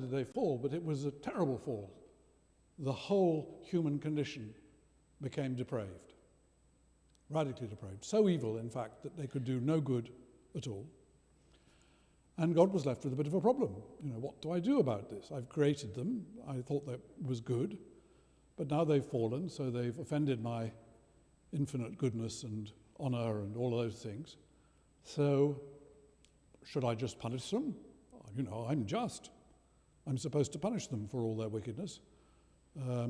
did they fall, but it was a terrible fall. The whole human condition became depraved, radically depraved. So evil, in fact, that they could do no good at all. And God was left with a bit of a problem. What do I do about this? I've created them. I thought that was good. But now they've fallen, so they've offended my infinite goodness and honor and all those things. So should I just punish them? I'm just. I'm supposed to punish them for all their wickedness. I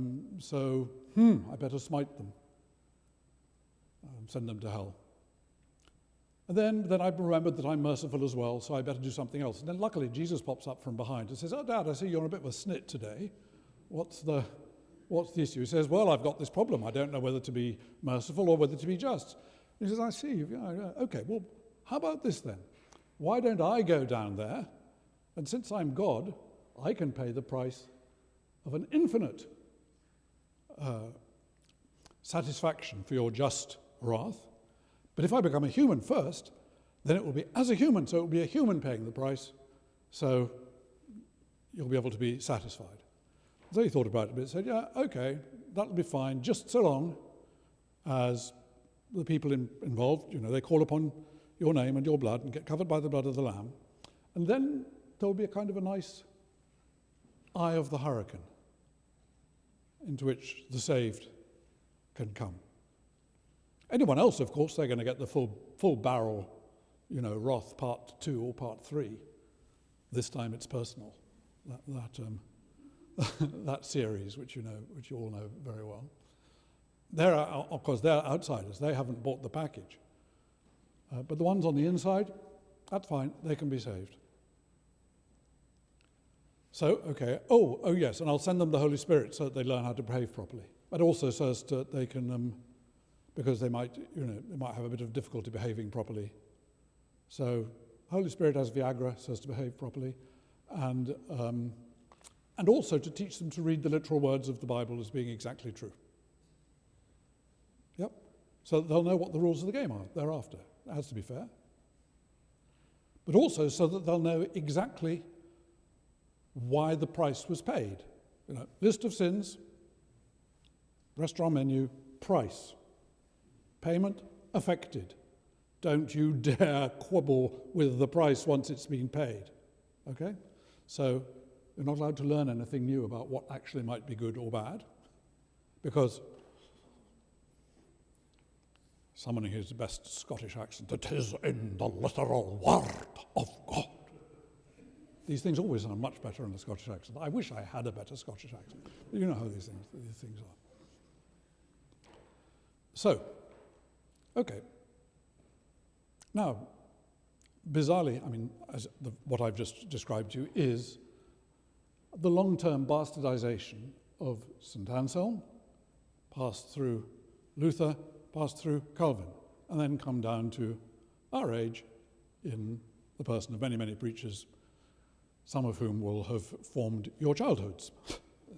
better smite them. Send them to hell. And then I remembered that I'm merciful as well, so I better do something else. And then luckily Jesus pops up from behind and says, "Oh, Dad, I see you're a bit of a snit today. What's the issue?" He says, "Well, I've got this problem. I don't know whether to be merciful or whether to be just." And he says, "I see. Okay, well, how about this then? Why don't I go down there, and since I'm God, I can pay the price of an infinite satisfaction for your just wrath. But if I become a human first, then it will be as a human, so it will be a human paying the price, so you'll be able to be satisfied." So he thought about it a bit and said, "Yeah, okay, that'll be fine, just so long as the people involved, they call upon your name and your blood and get covered by the blood of the Lamb. And then there'll be a kind of a nice eye of the hurricane into which the saved can come. Anyone else, of course, they're going to get the full barrel, wrath part 2 or part 3. This time it's personal. That series, which you all know very well. Of course, they're outsiders. They haven't bought the package. But the ones on the inside, that's fine. They can be saved. So, okay. Oh, yes, and I'll send them the Holy Spirit so that they learn how to behave properly. But also so as that they can, because they might have a bit of difficulty behaving properly. So, Holy Spirit as Viagra so as to behave properly, and also to teach them to read the literal words of the Bible as being exactly true. Yep. So that they'll know what the rules of the game are thereafter. It has to be fair. But also so that they'll know exactly why the price was paid. List of sins, restaurant menu, price. Payment affected. Don't you dare quibble with the price once it's been paid. Okay? So you're not allowed to learn anything new about what actually might be good or bad, because someone who has the best Scottish accent, "It is in the literal word of God." These things always sound much better in a Scottish accent. I wish I had a better Scottish accent. But you know how these things are. So, okay. Now, bizarrely, what I've just described to you is the long-term bastardization of St. Anselm, passed through Luther, passed through Calvin, and then come down to our age in the person of many, many preachers, some of whom will have formed your childhoods.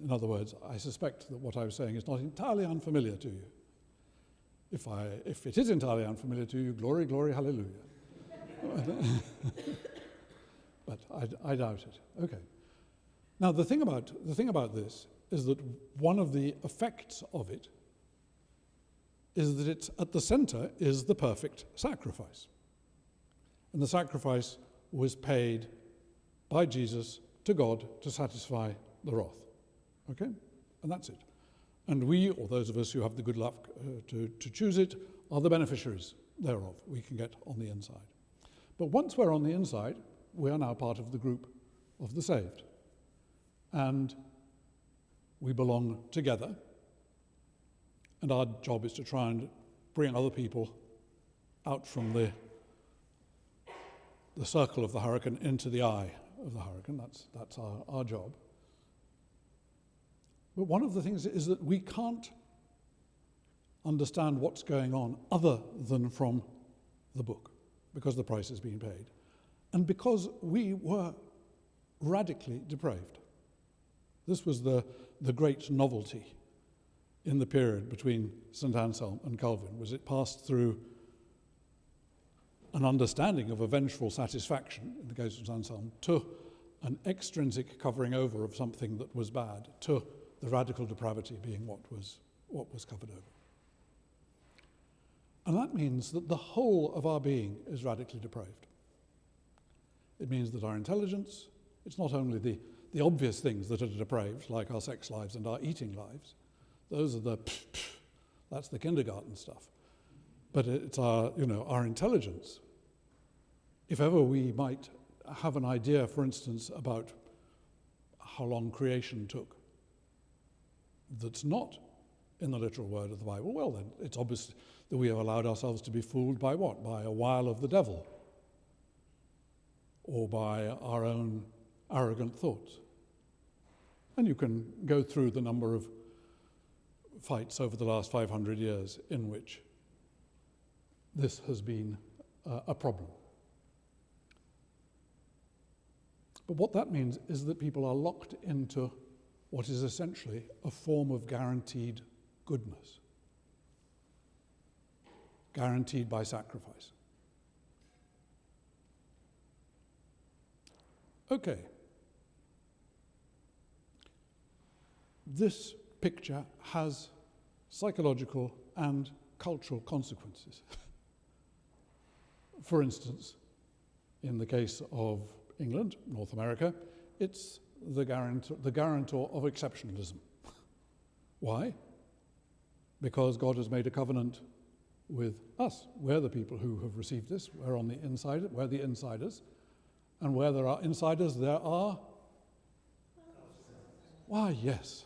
In other words, I suspect that what I was saying is not entirely unfamiliar to you. If it is entirely unfamiliar to you, glory, glory, hallelujah. But I doubt it. Okay. Now the thing about this is that one of the effects of it is that it's at the center is the perfect sacrifice. And the sacrifice was paid by Jesus to God to satisfy the wrath. Okay? And that's it. And we, or those of us who have the good luck to choose it, are the beneficiaries thereof. We can get on the inside. But once we're on the inside, we are now part of the group of the saved. And we belong together. And our job is to try and bring other people out from the circle of the hurricane into the eye of the hurricane. That's our job. But one of the things is that we can't understand what's going on other than from the book, because the price has been paid, and because we were radically depraved. This was the great novelty in the period between St. Anselm and Calvin, was it passed through an understanding of a vengeful satisfaction, in the case of St. Anselm, to an extrinsic covering over of something that was bad to the radical depravity being what was covered over. And that means that the whole of our being is radically depraved. It means that our intelligence, it's not only the obvious things that are depraved, like our sex lives and our eating lives. Those are that's the kindergarten stuff. But it's our intelligence. If ever we might have an idea, for instance, about how long creation took, that's not in the literal word of the Bible, well then, it's obvious that we have allowed ourselves to be fooled by what? By a wile of the devil, or by our own arrogant thoughts. And you can go through the number of fights over the last 500 years in which this has been a problem. But what that means is that people are locked into what is essentially a form of guaranteed goodness, guaranteed by sacrifice. Okay. This picture has psychological and cultural consequences. For instance, in the case of England, North America, it's the guarantor of exceptionalism. Why? Because God has made a covenant with us. We're the people who have received this. We're on the inside. We're the insiders. And where there are insiders, there are... Why, yes.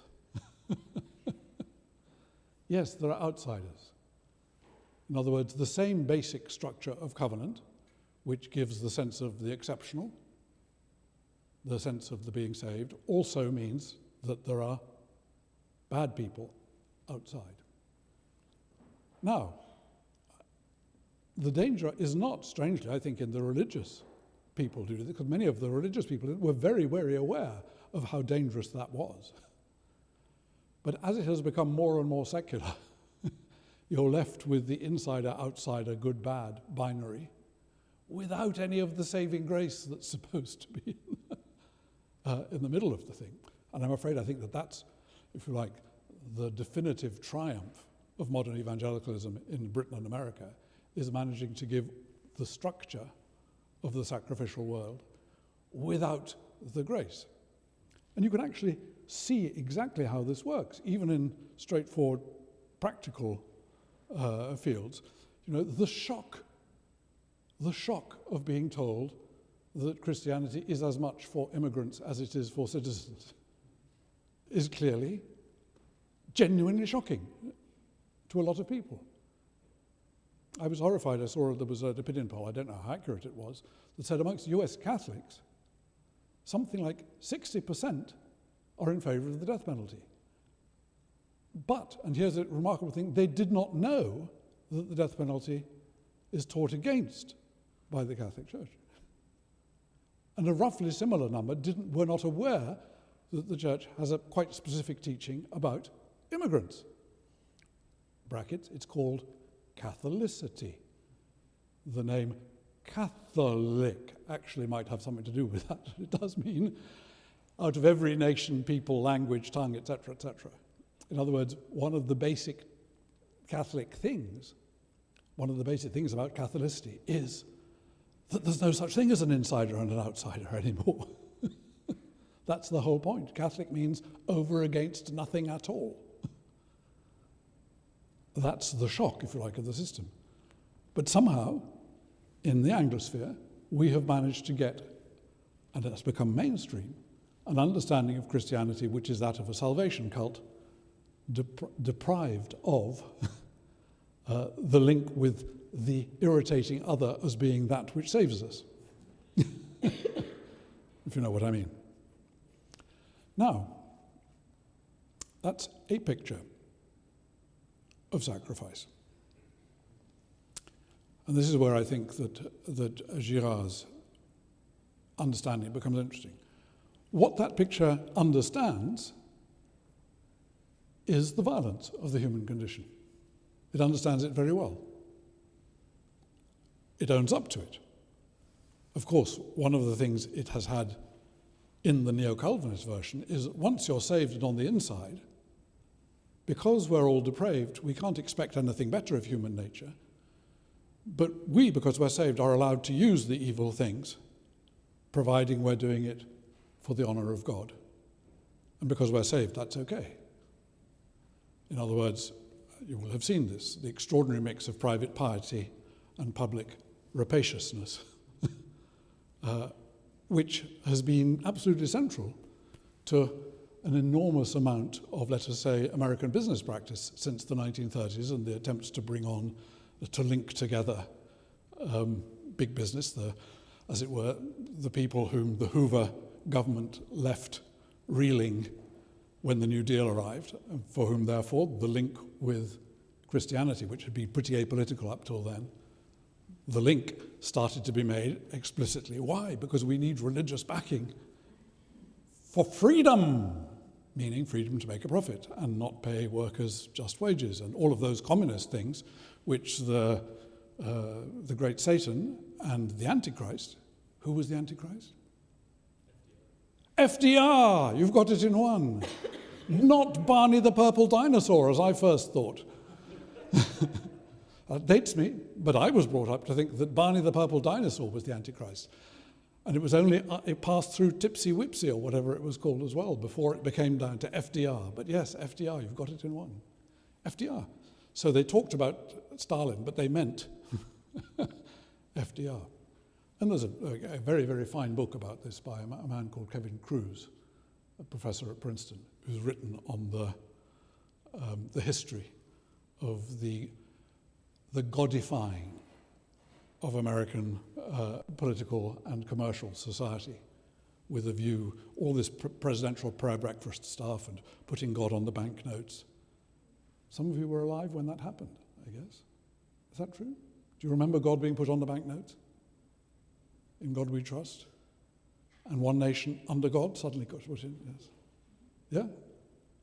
Yes, there are outsiders. In other words, the same basic structure of covenant, which gives the sense of the exceptional, the sense of the being saved, also means that there are bad people outside. Now, the danger is not, strangely, I think, in the religious people who do this, because many of the religious people were very, very aware of how dangerous that was. But as it has become more and more secular, you're left with the insider-outsider, good-bad binary without any of the saving grace that's supposed to be in the middle of the thing. And I'm afraid I think that that's, if you like, the definitive triumph of modern evangelicalism in Britain and America, is managing to give the structure of the sacrificial world without the grace. And you can actually see exactly how this works, even in straightforward practical fields. You know, the shock of being told that Christianity is as much for immigrants as it is for citizens is clearly genuinely shocking to a lot of people. I was horrified. I saw there was an opinion poll, I don't know how accurate it was, that said amongst US Catholics, something like 60% are in favor of the death penalty. But, and here's a remarkable thing, they did not know that the death penalty is taught against by the Catholic Church. And a roughly similar number were not aware that the Church has a quite specific teaching about immigrants. Brackets, it's called Catholicity. The name Catholic actually might have something to do with that. It does mean out of every nation, people, language, tongue, etc., etc. In other words, one of the basic Catholic things, one of the basic things about Catholicity is that there's no such thing as an insider and an outsider anymore. That's the whole point. Catholic means over against nothing at all. That's the shock, if you like, of the system. But somehow, in the Anglosphere, we have managed to get, and it's become mainstream, an understanding of Christianity which is that of a salvation cult, deprived of the link with the irritating other as being that which saves us. If you know what I mean. Now, that's a picture of sacrifice. And this is where I think that Girard's understanding becomes interesting. What that picture understands is the violence of the human condition. It understands it very well. It owns up to it. Of course, one of the things it has had in the neo-Calvinist version is that once you're saved and on the inside, because we're all depraved, we can't expect anything better of human nature. But we, because we're saved, are allowed to use the evil things, providing we're doing it for the honor of God. And because we're saved, that's okay. In other words, you will have seen this, the extraordinary mix of private piety and public rapaciousness, which has been absolutely central to an enormous amount of, let us say, American business practice since the 1930s and the attempts to bring on, to link together big business, as it were, the people whom the Hoover government left reeling when the New Deal arrived, and for whom, therefore, the link with Christianity, which had been pretty apolitical up till then, the link started to be made explicitly. Why? Because we need religious backing for freedom, meaning freedom to make a profit and not pay workers just wages, and all of those communist things which the great Satan and the Antichrist, who was the Antichrist? FDR, you've got it in one. Not Barney the Purple Dinosaur, as I first thought. That dates me, but I was brought up to think that Barney the Purple Dinosaur was the Antichrist. And it was only, it passed through Tipsy Whipsy, or whatever it was called as well, before it became down to FDR. But yes, FDR, you've got it in one. FDR. So they talked about Stalin, but they meant FDR. And there's a very, very fine book about this by a man called Kevin Kruse, a professor at Princeton, who's written on the history of the godifying of American political and commercial society, with a view, all this presidential prayer breakfast stuff and putting God on the banknotes. Some of you were alive when that happened, I guess. Is that true? Do you remember God being put on the banknotes? In God we trust. And one nation under God suddenly got put in, yes. Yeah?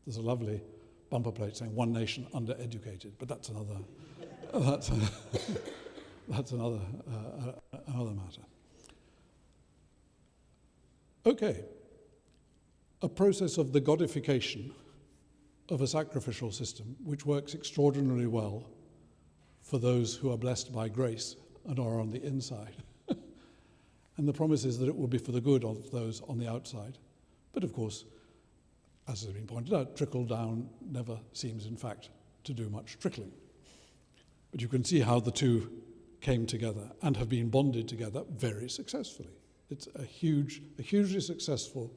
There's a lovely bumper plate saying one nation undereducated, but that's another that's another matter. Okay. A process of the godification of a sacrificial system which works extraordinarily well for those who are blessed by grace and are on the inside. And the promise is that it will be for the good of those on the outside. But of course, as has been pointed out, trickle down never seems, in fact, to do much trickling. But you can see how the two came together and have been bonded together very successfully. It's a hugely successful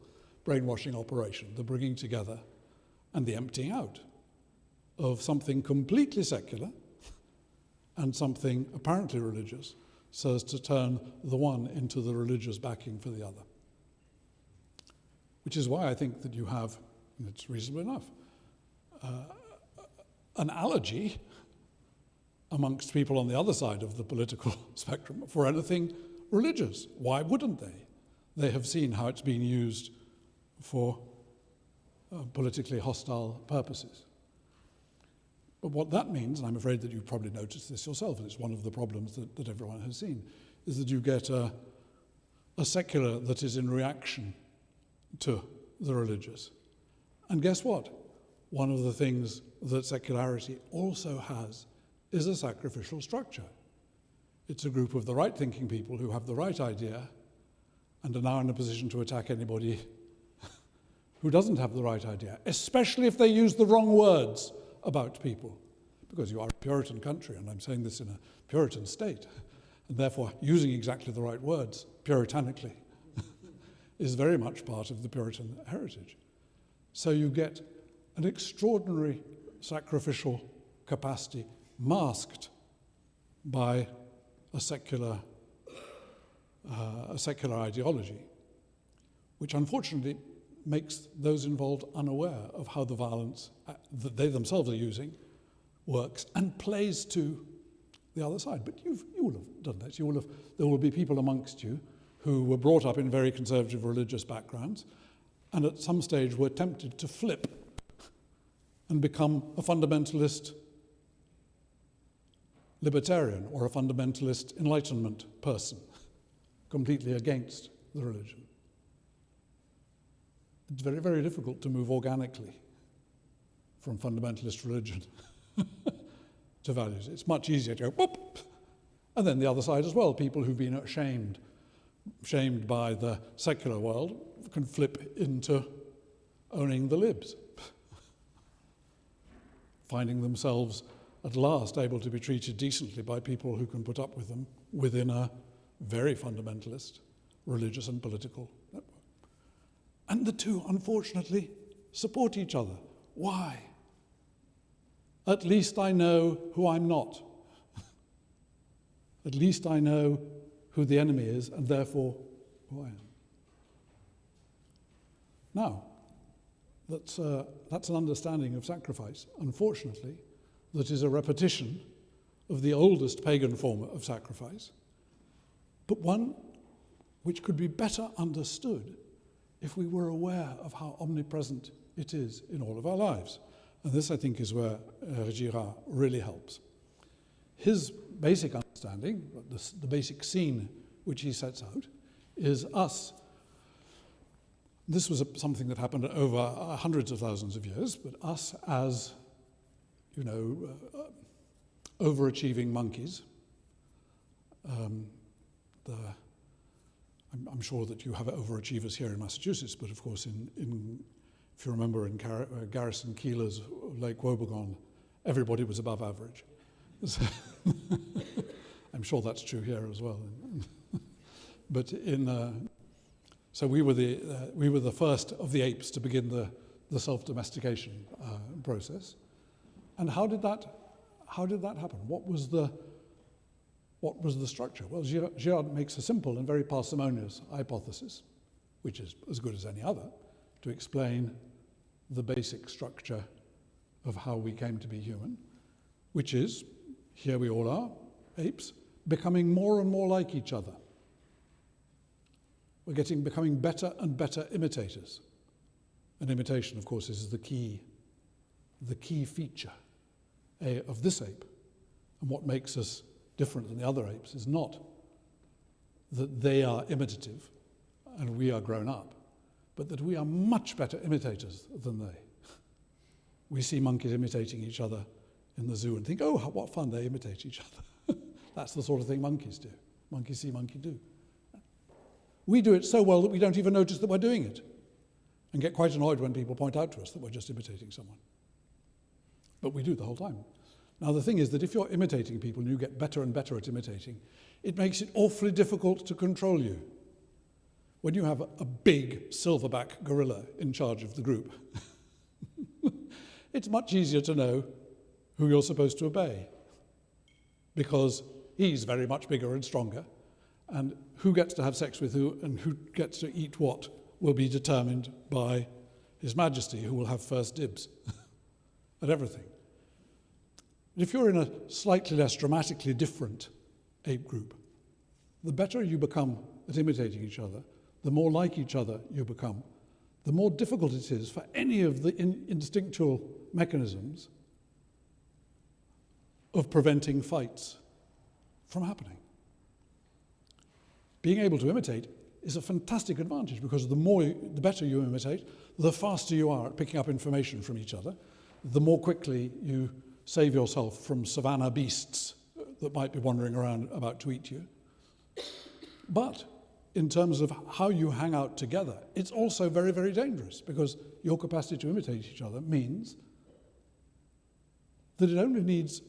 brainwashing operation, the bringing together and the emptying out of something completely secular and something apparently religious, so as to turn the one into the religious backing for the other. Which is why I think that you have, and it's reasonable enough, an allergy amongst people on the other side of the political spectrum for anything religious. Why wouldn't they? They have seen how it's been used for politically hostile purposes. But what that means, and I'm afraid that you've probably noticed this yourself, and it's one of the problems that everyone has seen, is that you get a secular that is in reaction to the religious. And guess what? One of the things that secularity also has is a sacrificial structure. It's a group of the right-thinking people who have the right idea and are now in a position to attack anybody who doesn't have the right idea, especially if they use the wrong words about people, because you are a Puritan country, and I'm saying this in a Puritan state, and therefore using exactly the right words, puritanically, is very much part of the Puritan heritage. So you get an extraordinary sacrificial capacity masked by a secular ideology, which unfortunately makes those involved unaware of how the violence that they themselves are using works and plays to the other side. But you will have done this. There will be people amongst you who were brought up in very conservative religious backgrounds and at some stage were tempted to flip and become a fundamentalist libertarian or a fundamentalist Enlightenment person, completely against the religion. It's very, very difficult to move organically from fundamentalist religion to values. It's much easier to go, whoop, and then the other side as well. People who've been shamed by the secular world can flip into owning the libs, finding themselves at last able to be treated decently by people who can put up with them within a very fundamentalist religious and political network. And the two, unfortunately, support each other. Why? At least I know who I'm not. At least I know who the enemy is, and therefore who I am. Now, that's an understanding of sacrifice, unfortunately, that is a repetition of the oldest pagan form of sacrifice, but one which could be better understood if we were aware of how omnipresent it is in all of our lives. And this, I think, is where Girard really helps. His basic understanding, the basic scene which he sets out, is us. This was something that happened over hundreds of thousands of years, but us as, overachieving monkeys. I'm sure that you have overachievers here in Massachusetts, but of course, if you remember in Garrison Keillor's Lake Wobegon, everybody was above average. So I'm sure that's true here as well. But so we were the first of the apes to begin the self-domestication process. And how did that happen? What was the structure? Well, Girard makes a simple and very parsimonious hypothesis, which is as good as any other, to explain the basic structure of how we came to be human, which is, here we all are, apes, becoming more and more like each other. We're becoming better and better imitators. And imitation, of course, is the key feature of this ape. And what makes us different than the other apes is not that they are imitative and we are grown up, but that we are much better imitators than they. We see monkeys imitating each other in the zoo and think, oh, what fun, they imitate each other. That's the sort of thing monkeys do. Monkey see, monkey do. We do it so well that we don't even notice that we're doing it, and get quite annoyed when people point out to us that we're just imitating someone. But we do the whole time. Now, the thing is that if you're imitating people and you get better and better at imitating, it makes it awfully difficult to control you. When you have a big silverback gorilla in charge of the group, it's much easier to know who you're supposed to obey, because he's very much bigger and stronger, and who gets to have sex with who and who gets to eat what will be determined by His Majesty, who will have first dibs at everything. If you're in a slightly less dramatically different ape group, the better you become at imitating each other, the more like each other you become, the more difficult it is for any of the instinctual mechanisms of preventing fights from happening. Being able to imitate is a fantastic advantage, because the better you imitate, the faster you are at picking up information from each other, the more quickly you save yourself from savannah beasts that might be wandering around about to eat you. But in terms of how you hang out together, it's also very, very dangerous, because your capacity to imitate each other means that it only needs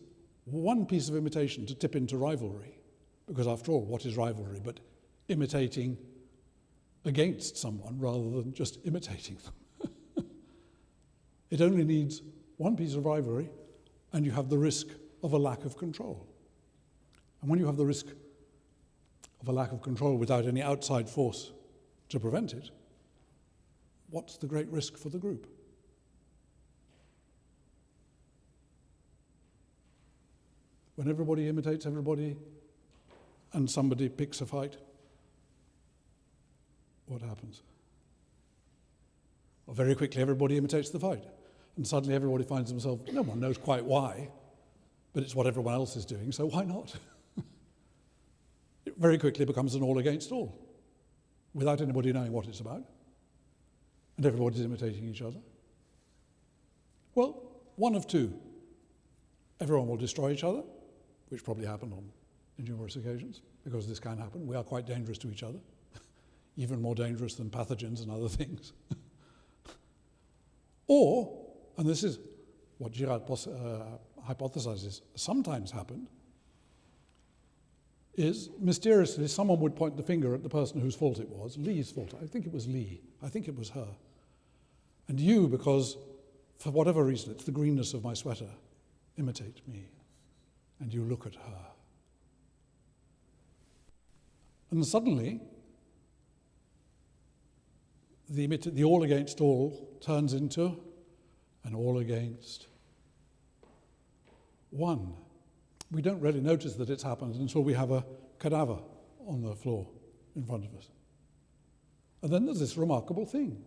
one piece of imitation to tip into rivalry, because after all, what is rivalry but imitating against someone rather than just imitating them? It only needs one piece of rivalry, and you have the risk of a lack of control. And when you have the risk of a lack of control without any outside force to prevent it, what's the great risk for the group? When everybody imitates everybody and somebody picks a fight, what happens? Well, very quickly everybody imitates the fight, and suddenly everybody finds themselves, no one knows quite why, but it's what everyone else is doing, so why not? It very quickly becomes an all against all, without anybody knowing what it's about. and everybody's imitating each other? Well, one of two. Everyone will destroy each other, which probably happened on numerous occasions, because this can happen. We are quite dangerous to each other, even more dangerous than pathogens and other things. Or, and this is what Girard hypothesizes sometimes happened, is mysteriously someone would point the finger at the person whose fault it was, Lee's fault. I think it was Lee. I think it was her. And you, because for whatever reason, it's the greenness of my sweater, imitate me. And you look at her. And suddenly, the all against all turns into an all against one. We don't really notice that it's happened until we have a cadaver on the floor in front of us. And then there's this remarkable thing.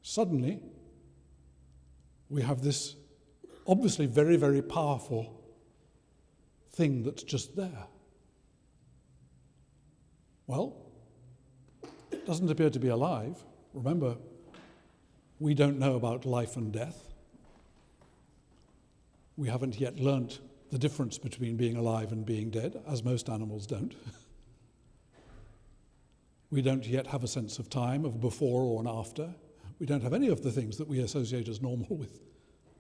Suddenly, we have this obviously very, very powerful thing that's just there. Well, it doesn't appear to be alive. Remember, we don't know about life and death. We haven't yet learnt the difference between being alive and being dead, as most animals don't. We don't yet have a sense of time, of before or an after. We don't have any of the things that we associate as normal with,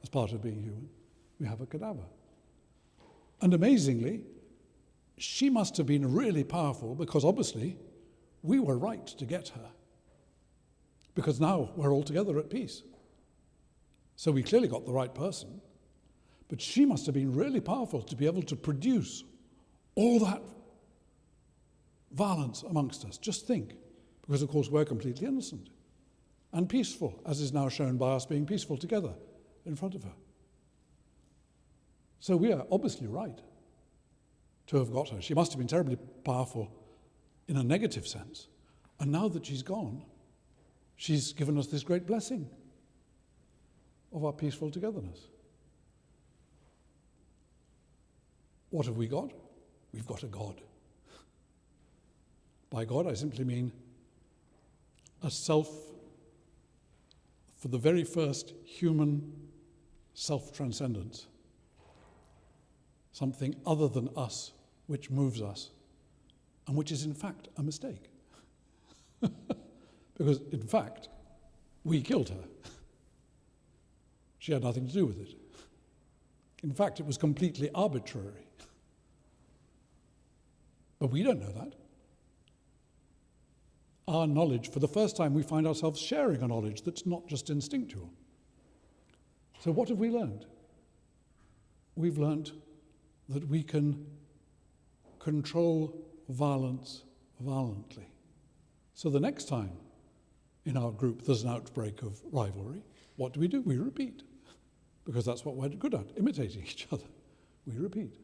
as part of being human. We have a cadaver. And amazingly, she must have been really powerful, because obviously we were right to get her. Because now we're all together at peace. So we clearly got the right person. But she must have been really powerful to be able to produce all that violence amongst us. Just think, because of course we're completely innocent and peaceful, as is now shown by us being peaceful together in front of her. So we are obviously right to have got her. She must have been terribly powerful in a negative sense. And now that she's gone, she's given us this great blessing of our peaceful togetherness. What have we got? We've got a God. By God, I simply mean a self, for the very first human self-transcendence, something other than us, which moves us, and which is in fact a mistake. Because in fact, we killed her. She had nothing to do with it. In fact, it was completely arbitrary. But we don't know that. Our knowledge, for the first time, we find ourselves sharing a knowledge that's not just instinctual. So what have we learned? We've learned that we can control violence violently. So the next time in our group there's an outbreak of rivalry, what do? We repeat. Because that's what we're good at, imitating each other. We repeat.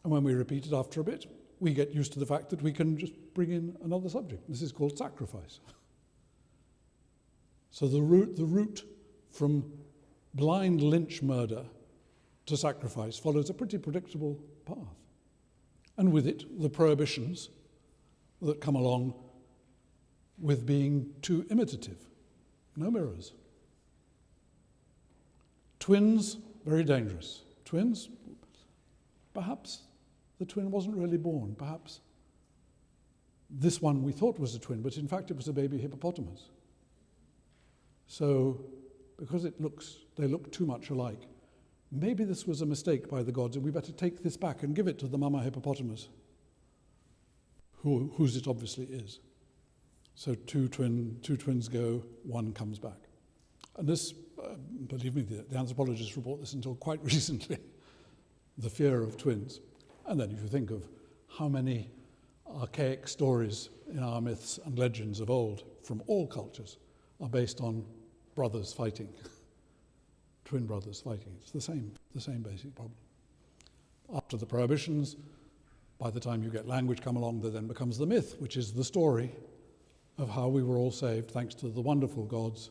And when we repeat it after a bit, we get used to the fact that we can just bring in another subject. This is called sacrifice. So the route from blind lynch murder to sacrifice follows a pretty predictable path. And with it, the prohibitions that come along with being too imitative. No mirrors. Twins, very dangerous. Twins, perhaps the twin wasn't really born. Perhaps this one we thought was a twin, but in fact it was a baby hippopotamus. So, because they look too much alike, maybe this was a mistake by the gods, and we better take this back and give it to the mama hippopotamus, whose it obviously is. So two twins go, one comes back. And this, believe me, the anthropologists report this until quite recently, the fear of twins. And then if you think of how many archaic stories in our myths and legends of old from all cultures are based on brothers fighting, twin brothers fighting. It's the same basic problem. After the prohibitions, by the time you get language come along, there then becomes the myth, which is the story of how we were all saved thanks to the wonderful gods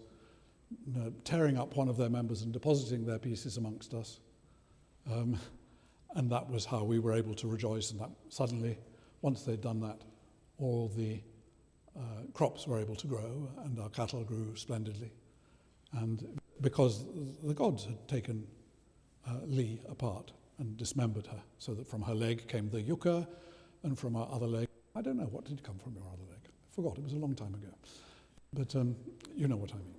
tearing up one of their members and depositing their pieces amongst us. And that was how we were able to rejoice, and that suddenly once they'd done that, all the crops were able to grow, and our cattle grew splendidly. And because the gods had taken Lee apart and dismembered her, so that from her leg came the yucca, and from her other leg, I don't know, what did come from your other leg? I forgot, it was a long time ago. But you know what I mean.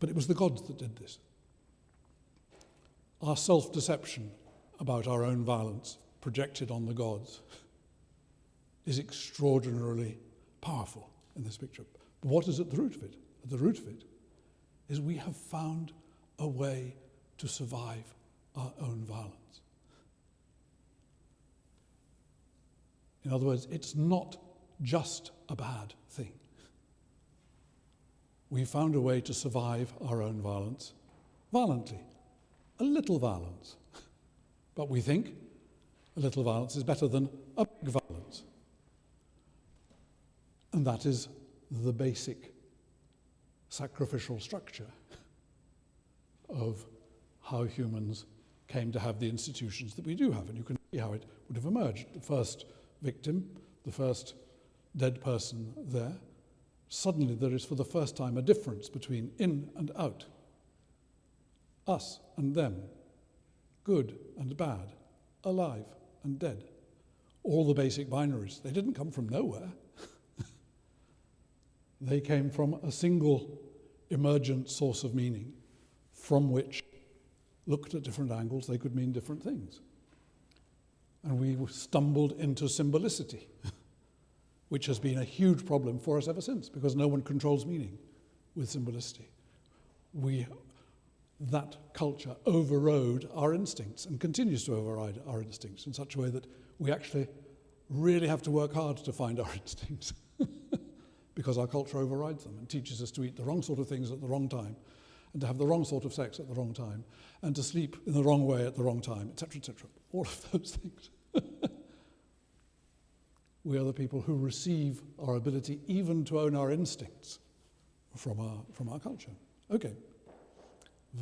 But it was the gods that did this. Our self-deception about our own violence projected on the gods is extraordinarily powerful in this picture. But what is at the root of it? At the root of it is we have found a way to survive our own violence. In other words, it's not just a bad thing. We found a way to survive our own violence violently. A little violence. But we think a little violence is better than a big violence. And that is the basic sacrificial structure of how humans came to have the institutions that we do have. And you can see how it would have emerged. The first victim, the first dead person there, suddenly there is for the first time a difference between in and out, us and them, good and bad, alive and dead. All the basic binaries, they didn't come from nowhere. They came from a single emergent source of meaning from which, looked at different angles, they could mean different things. And we stumbled into symbolicity, which has been a huge problem for us ever since, because no one controls meaning with symbolicity. That culture overrode our instincts and continues to override our instincts in such a way that we actually really have to work hard to find our instincts because our culture overrides them and teaches us to eat the wrong sort of things at the wrong time, and to have the wrong sort of sex at the wrong time, and to sleep in the wrong way at the wrong time, etc., etc. All of those things. We are the people who receive our ability even to own our instincts from our culture. Okay. The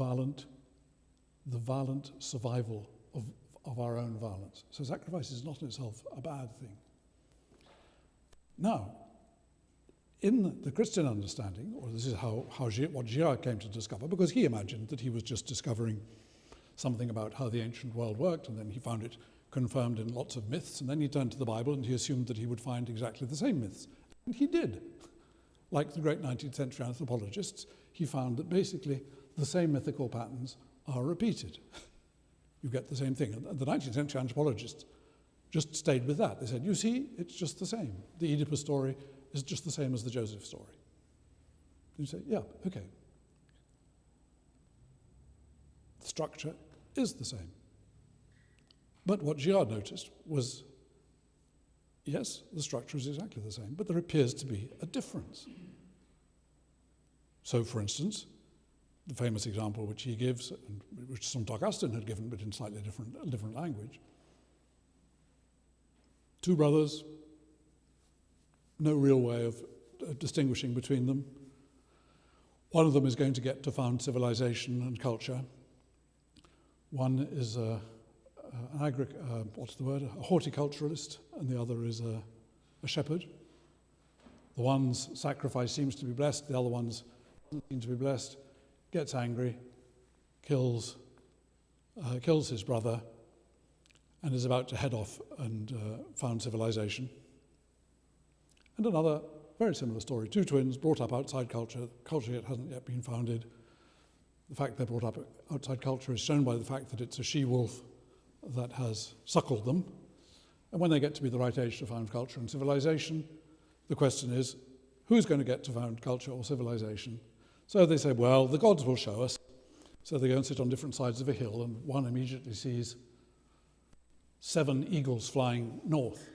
violent survival of our own violence. So sacrifice is not in itself a bad thing. Now, in the Christian understanding, or this is what Girard came to discover, because he imagined that he was just discovering something about how the ancient world worked, and then he found it confirmed in lots of myths, and then he turned to the Bible and he assumed that he would find exactly the same myths. And he did. Like the great 19th century anthropologists, he found that basically the same mythical patterns are repeated. You get the same thing. And the 19th century anthropologists just stayed with that. They said, you see, it's just the same. The Oedipus story is just the same as the Joseph story. And you say, yeah, okay. The structure is the same. But what Girard noticed was, yes, the structure is exactly the same, but there appears to be a difference. So, for instance, the famous example which he gives, and which St. Augustine had given, but in slightly different language. Two brothers, no real way of distinguishing between them. One of them is going to get to found civilization and culture. One is a horticulturalist, and the other is a shepherd. The one's sacrifice seems to be blessed, the other one's doesn't seem to be blessed. Gets angry, kills his brother, and is about to head off and found civilization. And another very similar story. Two twins brought up outside culture that hasn't yet been founded. The fact they're brought up outside culture is shown by the fact that it's a she-wolf that has suckled them. And when they get to be the right age to found culture and civilization, the question is, who's going to get to found culture or civilization? So they say, well, the gods will show us. So they go and sit on different sides of a hill, and one immediately sees 7 eagles flying north.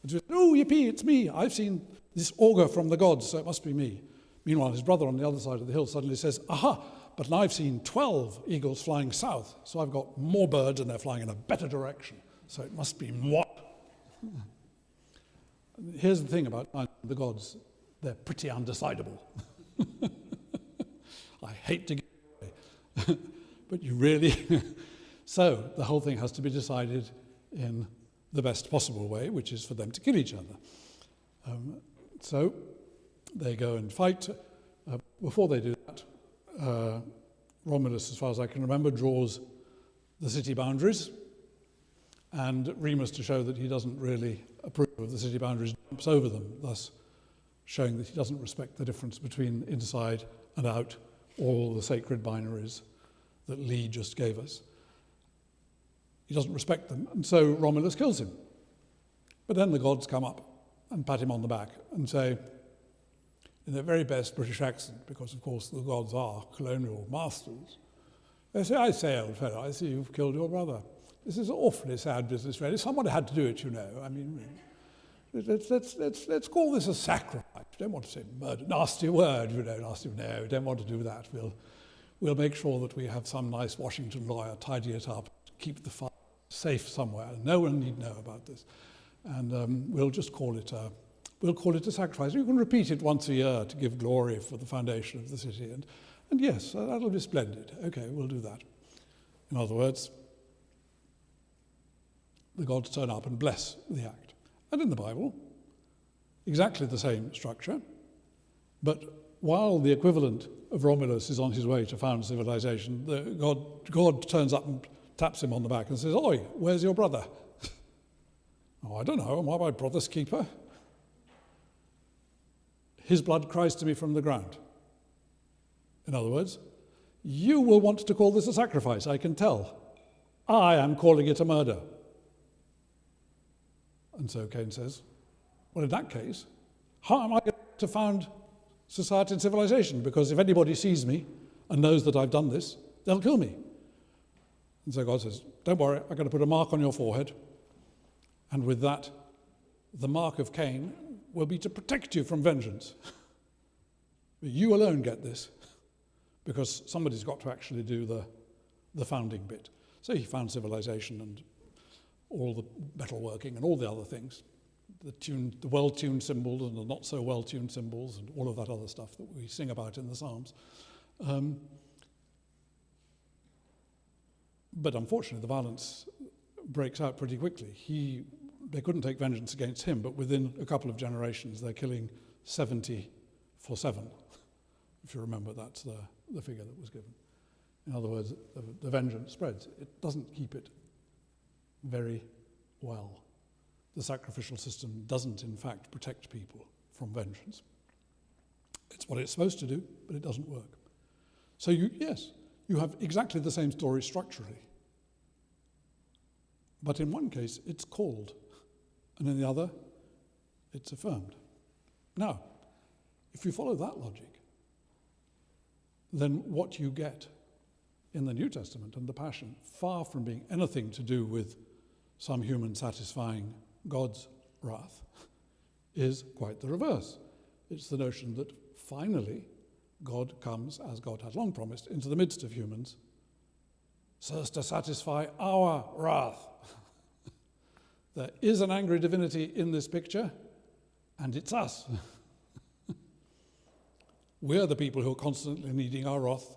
And says, oh, yippee, it's me. I've seen this augur from the gods, so it must be me. Meanwhile, his brother on the other side of the hill suddenly says, aha, but now I've seen 12 eagles flying south, so I've got more birds and they're flying in a better direction, so it must be moi. Here's the thing about the gods, they're pretty undecidable. I hate to give it away, but you really... So the whole thing has to be decided in the best possible way, which is for them to kill each other. So they go and fight. Before they do that, Romulus, as far as I can remember, draws the city boundaries, and Remus, to show that he doesn't really approve of the city boundaries, jumps over them, thus showing that he doesn't respect the difference between inside and out, all the sacred binaries that Lee just gave us. He doesn't respect them, and so Romulus kills him. But then the gods come up and pat him on the back and say, in their very best British accent, because of course the gods are colonial masters, they say, "I say, old fellow, I see you've killed your brother. This is awfully sad business, really. Someone had to do it, you know. I mean, let's call this a sacrifice. We don't want to say murder, nasty word, you know, nasty. No, we don't want to do that. We'll make sure that we have some nice Washington lawyer tidy it up, keep the file safe somewhere. No one need know about this, and we'll just call it a." We'll call it a sacrifice. You can repeat it once a year to give glory for the foundation of the city. And yes, that'll be splendid. Okay, we'll do that. In other words, the gods turn up and bless the act. And in the Bible, exactly the same structure. But while the equivalent of Romulus is on his way to found civilization, God turns up and taps him on the back and says, "Oi, where's your brother?" "Oh, I don't know. Am I my brother's keeper?" "His blood cries to me from the ground." In other words, you will want to call this a sacrifice, I can tell. I am calling it a murder. And so Cain says, well, in that case, how am I going to found society and civilization? Because if anybody sees me and knows that I've done this, they'll kill me. And so God says, don't worry, I'm going to put a mark on your forehead. And with that, the mark of Cain will be to protect you from vengeance. You alone get this, because somebody's got to actually do the founding bit. So he found civilization and all the metalworking and all the other things, the well-tuned symbols and the not so well-tuned symbols and all of that other stuff that we sing about in the Psalms. But unfortunately, the violence breaks out pretty quickly. They couldn't take vengeance against him, but within a couple of generations, they're killing 70 for 7. If you remember, that's the figure that was given. In other words, the vengeance spreads. It doesn't keep it very well. The sacrificial system doesn't, in fact, protect people from vengeance. It's what it's supposed to do, but it doesn't work. So you have exactly the same story structurally. But in one case, it's called, and in the other, it's affirmed. Now, if you follow that logic, then what you get in the New Testament and the Passion, far from being anything to do with some human satisfying God's wrath, is quite the reverse. It's the notion that finally God comes, as God had long promised, into the midst of humans, so as to satisfy our wrath. There is an angry divinity in this picture, and it's us. We're the people who are constantly needing our wrath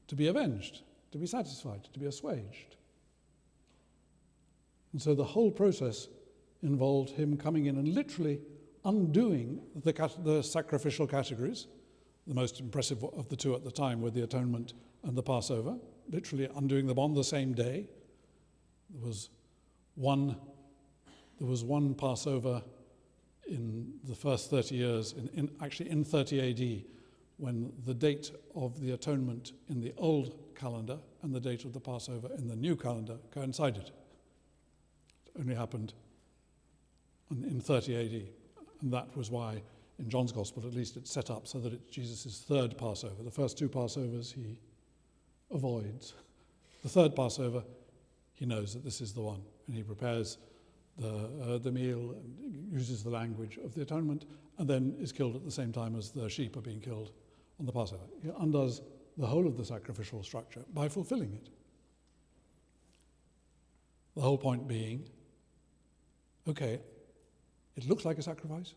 to be avenged, to be satisfied, to be assuaged. And so the whole process involved him coming in and literally undoing the sacrificial categories. The most impressive of the two at the time were the Atonement and the Passover, literally undoing them on the same day. There was one Passover in the first 30 years, actually in 30 AD, when the date of the Atonement in the old calendar and the date of the Passover in the new calendar coincided. It only happened in 30 AD, and that was why in John's Gospel, at least, it's set up so that it's Jesus' third Passover. The first two Passovers he avoids. The third Passover, he knows that this is the one, and he prepares the meal, and uses the language of the atonement, and then is killed at the same time as the sheep are being killed on the Passover. He undoes the whole of the sacrificial structure by fulfilling it. The whole point being, okay, it looks like a sacrifice.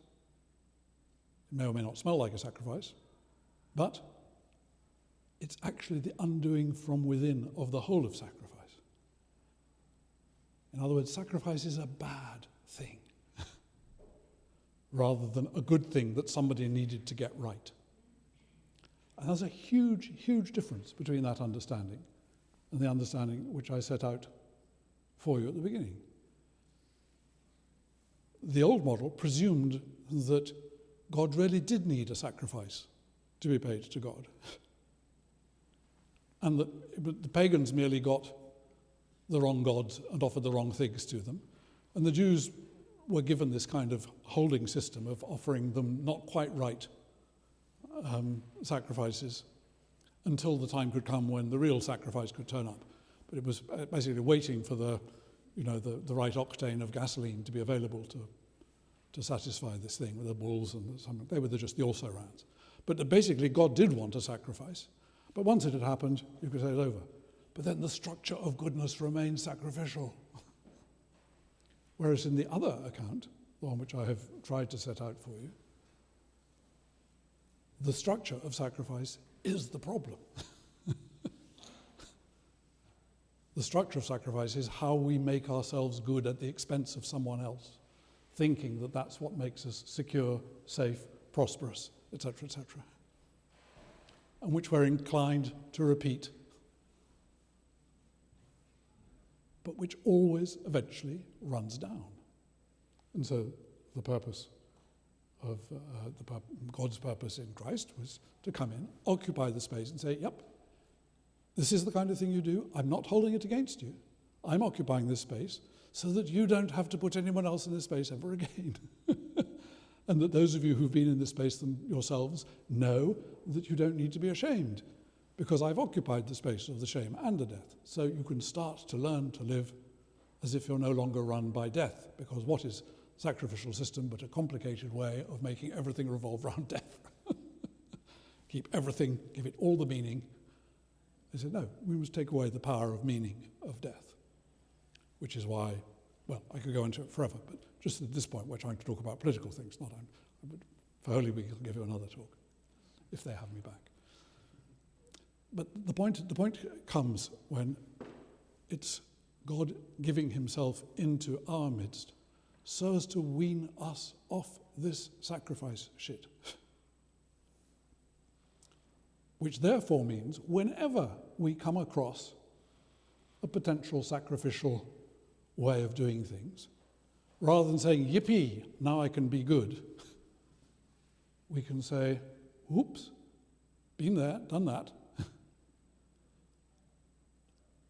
It may or may not smell like a sacrifice, but it's actually the undoing from within of the whole of sacrifice. In other words, sacrifice is a bad thing rather than a good thing that somebody needed to get right. And there's a huge, huge difference between that understanding and the understanding which I set out for you at the beginning. The old model presumed that God really did need a sacrifice to be paid to God. And that the pagans merely got the wrong gods and offered the wrong things to them. And the Jews were given this kind of holding system of offering them not quite right sacrifices until the time could come when the real sacrifice could turn up. But it was basically waiting for the right octane of gasoline to be available to satisfy this thing with the bulls and something. They were just the also-rans. But basically, God did want a sacrifice. But once it had happened, you could say it's over. But then the structure of goodness remained sacrificial. Whereas in the other account, the one which I have tried to set out for you, the structure of sacrifice is the problem. The structure of sacrifice is how we make ourselves good at the expense of someone else, thinking that that's what makes us secure, safe, prosperous, etc., etc., and which we're inclined to repeat, but which always eventually runs down. And so the purpose of God's purpose in Christ was to come in, occupy the space and say, yep, this is the kind of thing you do. I'm not holding it against you. I'm occupying this space so that you don't have to put anyone else in this space ever again. And that those of you who've been in this space yourselves know that you don't need to be ashamed, because I've occupied the space of the shame and the death. So you can start to learn to live as if you're no longer run by death, because what is sacrificial system but a complicated way of making everything revolve around death? Keep everything, give it all the meaning. They said, no, we must take away the power of meaning of death, which is why, well, I could go into it forever, but just at this point we're trying to talk about political things, not for Holy Week I'll give you another talk, if they have me back. But the point comes when it's God giving himself into our midst so as to wean us off this sacrifice shit. Which therefore means whenever we come across a potential sacrificial way of doing things, rather than saying, yippee, now I can be good, we can say, whoops, been there, done that.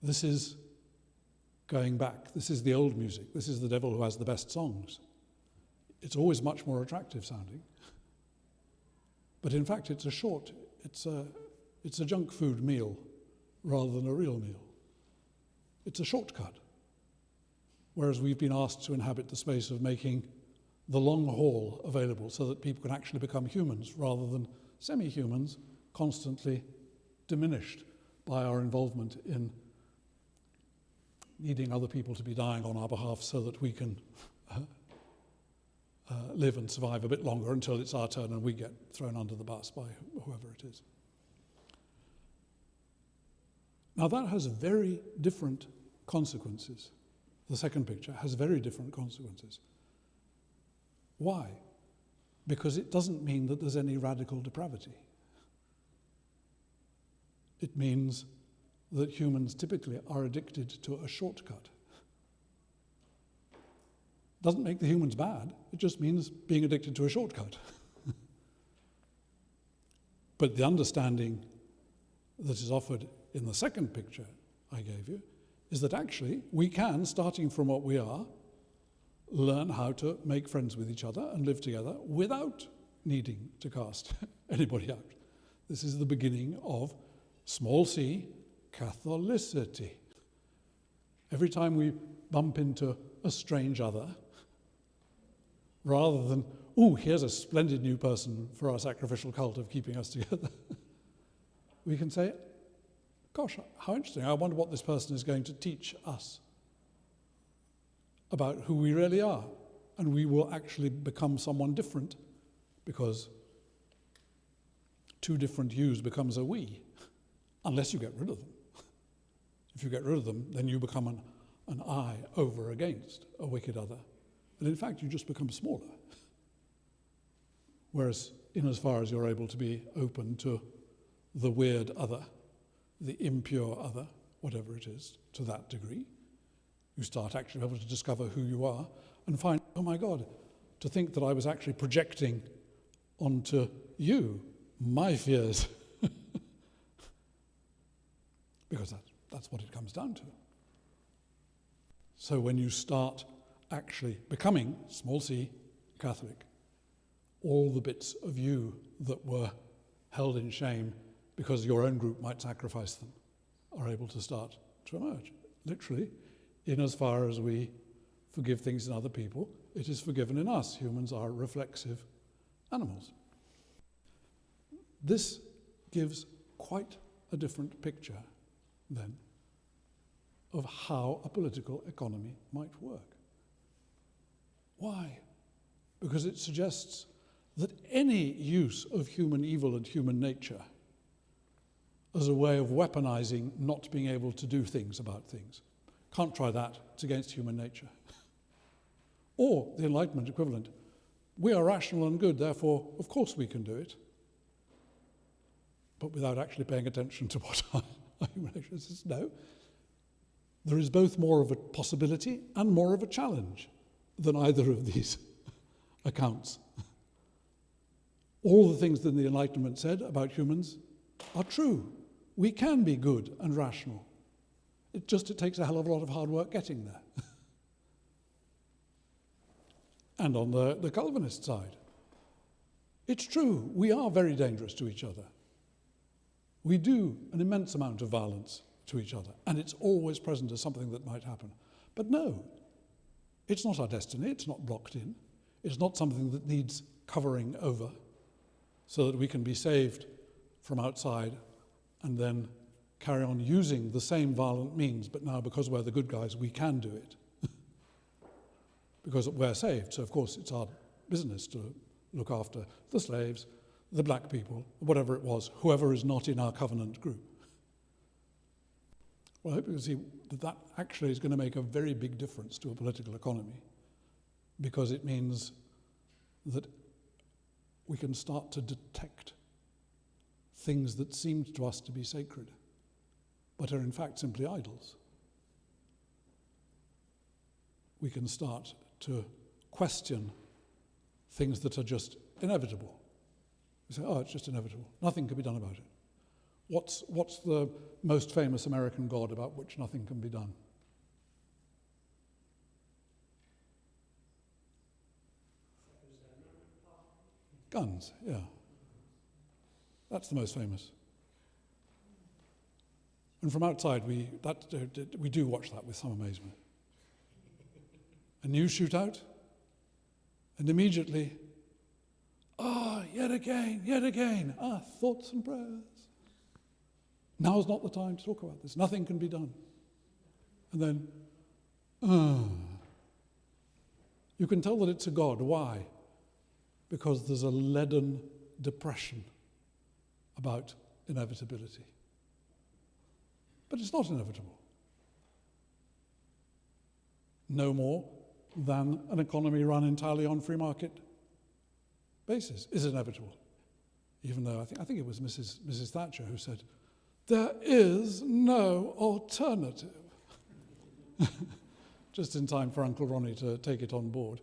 This is going back. This is the old music. This is the devil who has the best songs. It's always much more attractive sounding. But in fact, it's a junk food meal rather than a real meal. It's a shortcut. Whereas we've been asked to inhabit the space of making the long haul available so that people can actually become humans rather than semi-humans constantly diminished by our involvement in needing other people to be dying on our behalf so that we can live and survive a bit longer until it's our turn and we get thrown under the bus by whoever it is. Now that has very different consequences. The second picture has very different consequences. Why? Because it doesn't mean that there's any radical depravity. It means that humans typically are addicted to a shortcut. Doesn't make the humans bad, it just means being addicted to a shortcut. But the understanding that is offered in the second picture I gave you is that actually we can, starting from what we are, learn how to make friends with each other and live together without needing to cast anybody out. This is the beginning of small c, Catholicity. Every time we bump into a strange other, rather than, ooh, here's a splendid new person for our sacrificial cult of keeping us together, we can say, gosh, how interesting, I wonder what this person is going to teach us about who we really are. And we will actually become someone different because two different yous becomes a we, unless you get rid of them. If you get rid of them, then you become an I over against a wicked other. And in fact, you just become smaller. Whereas, in as far as you're able to be open to the weird other, the impure other, whatever it is, to that degree, you start actually able to discover who you are and find, oh my God, to think that I was actually projecting onto you my fears. Because that's what it comes down to. So when you start actually becoming, small c, Catholic, all the bits of you that were held in shame because your own group might sacrifice them are able to start to emerge. Literally, in as far as we forgive things in other people, it is forgiven in us. Humans are reflexive animals. This gives quite a different picture, then, of how a political economy might work. Why? Because it suggests that any use of human evil and human nature as a way of weaponizing not being able to do things about things. Can't try that, it's against human nature. Or the Enlightenment equivalent, we are rational and good, therefore, of course we can do it, but without actually paying attention to what our human nature is. No. There is both more of a possibility and more of a challenge than either of these accounts. All the things that the Enlightenment said about humans are true. We can be good and rational. It takes a hell of a lot of hard work getting there. And on the Calvinist side, it's true, we are very dangerous to each other. We do an immense amount of violence to each other, and it's always present as something that might happen. But no, it's not our destiny, it's not blocked in, it's not something that needs covering over so that we can be saved from outside and then carry on using the same violent means, but now because we're the good guys, we can do it. Because we're saved, so of course it's our business to look after the slaves, the black people, whatever it was, whoever is not in our covenant group. Well, I hope you can see that actually is going to make a very big difference to a political economy, because it means that we can start to detect things that seemed to us to be sacred, but are in fact simply idols. We can start to question things that are just inevitable. We say, oh, it's just inevitable. Nothing can be done about it. What's the most famous American god about which nothing can be done? Guns, yeah. That's the most famous. And from outside, we do watch that with some amazement. A new shootout, and immediately, yet again, thoughts and prayers. Now's not the time to talk about this. Nothing can be done. And then, you can tell that it's a god. Why? Because there's a leaden depression about inevitability. But it's not inevitable. No more than an economy run entirely on free market basis is inevitable. Even though I think it was Mrs. Thatcher who said, there is no alternative. Just in time for Uncle Ronnie to take it on board.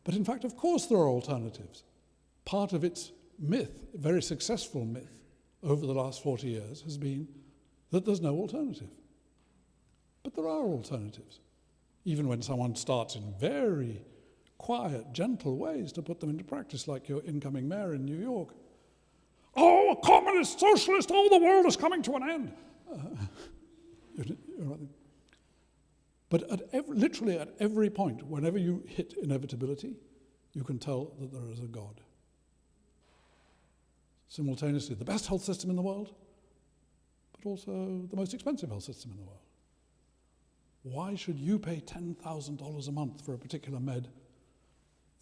But in fact, of course there are alternatives. Part of its myth, a very successful myth over the last 40 years, has been that there's no alternative. But there are alternatives. Even when someone starts in very quiet, gentle ways to put them into practice, like your incoming mayor in New York. Oh, a communist, socialist, oh, the world is coming to an end. But literally at every point, whenever you hit inevitability, you can tell that there is a God. Simultaneously, the best health system in the world, but also the most expensive health system in the world. Why should you pay $10,000 a month for a particular med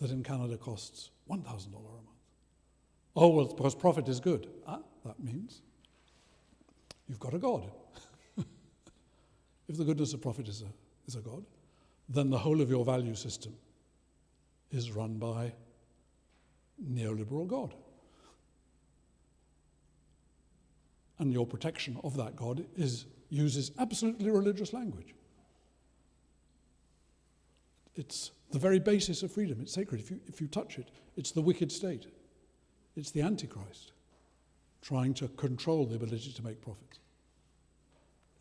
that in Canada costs $1,000 a month? Oh, well, it's because profit is good. That means you've got a God. If the goodness of profit is is a God, then the whole of your value system is run by neoliberal God. And your protection of that God uses absolutely religious language. It's the very basis of freedom. It's sacred. If you touch it, it's the wicked state. It's the Antichrist trying to control the ability to make profits.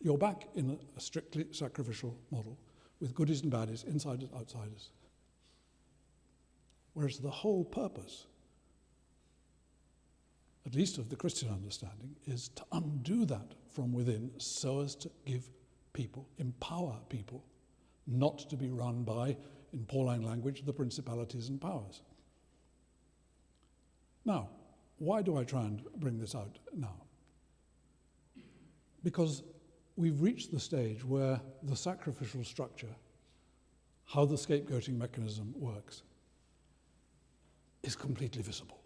You're back in a strictly sacrificial model with goodies and baddies, insiders, outsiders. Whereas the whole purpose, at least of the Christian understanding, is to undo that from within so as to give people, empower people, not to be run by, in Pauline language, the principalities and powers. Now, why do I try and bring this out now? Because we've reached the stage where the sacrificial structure, how the scapegoating mechanism works, is completely visible.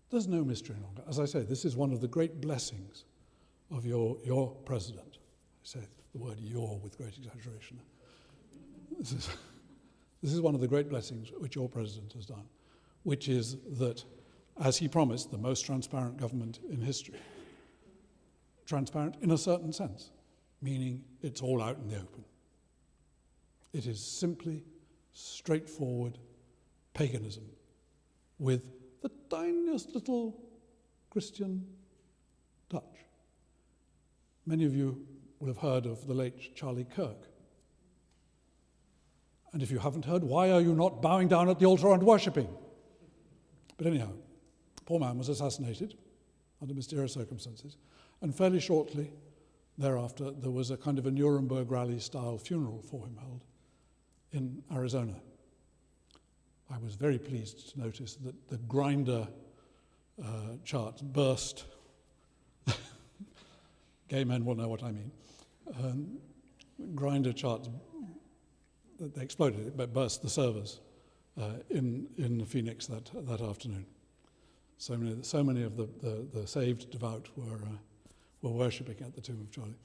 There's no mystery longer. As I say, this is one of the great blessings of your president. I say the word "your" with great exaggeration. This is one of the great blessings which your president has done, which is that, as he promised, the most transparent government in history. Transparent in a certain sense, meaning it's all out in the open. It is simply straightforward paganism with the tiniest little Christian touch. Many of you will have heard of the late Charlie Kirk. And if you haven't heard, why are you not bowing down at the altar and worshipping? But anyhow, poor man was assassinated under mysterious circumstances, and fairly shortly thereafter there was a kind of a Nuremberg rally-style funeral for him held in Arizona. I was very pleased to notice that the Grindr charts burst. Gay men will know what I mean. Grindr charts, they exploded, but burst the servers in Phoenix that afternoon. So many of the saved devout were worshipping at the tomb of Charlie.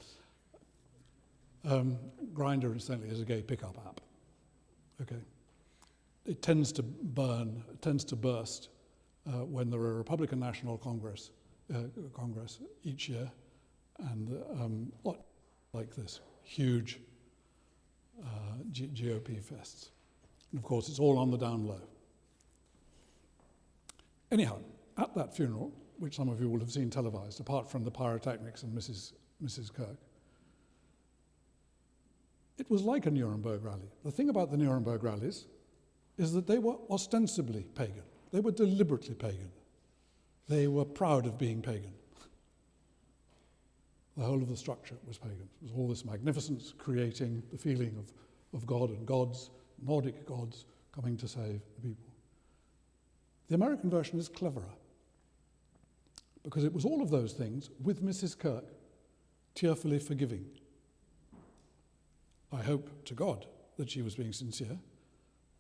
Grindr, incidentally, is a gay pickup app. Okay. It tends to burst when there are a Republican National Congress each year, and like this, huge GOP fests. And of course, it's all on the down low. Anyhow, at that funeral, which some of you will have seen televised, apart from the pyrotechnics and Mrs. Kirk, it was like a Nuremberg rally. The thing about the Nuremberg rallies is that they were ostensibly pagan. They were deliberately pagan. They were proud of being pagan. The whole of the structure was pagan. It was all this magnificence creating the feeling of God and gods, Nordic gods, coming to save the people. The American version is cleverer, because it was all of those things with Mrs. Kirk tearfully forgiving. I hope to God that she was being sincere,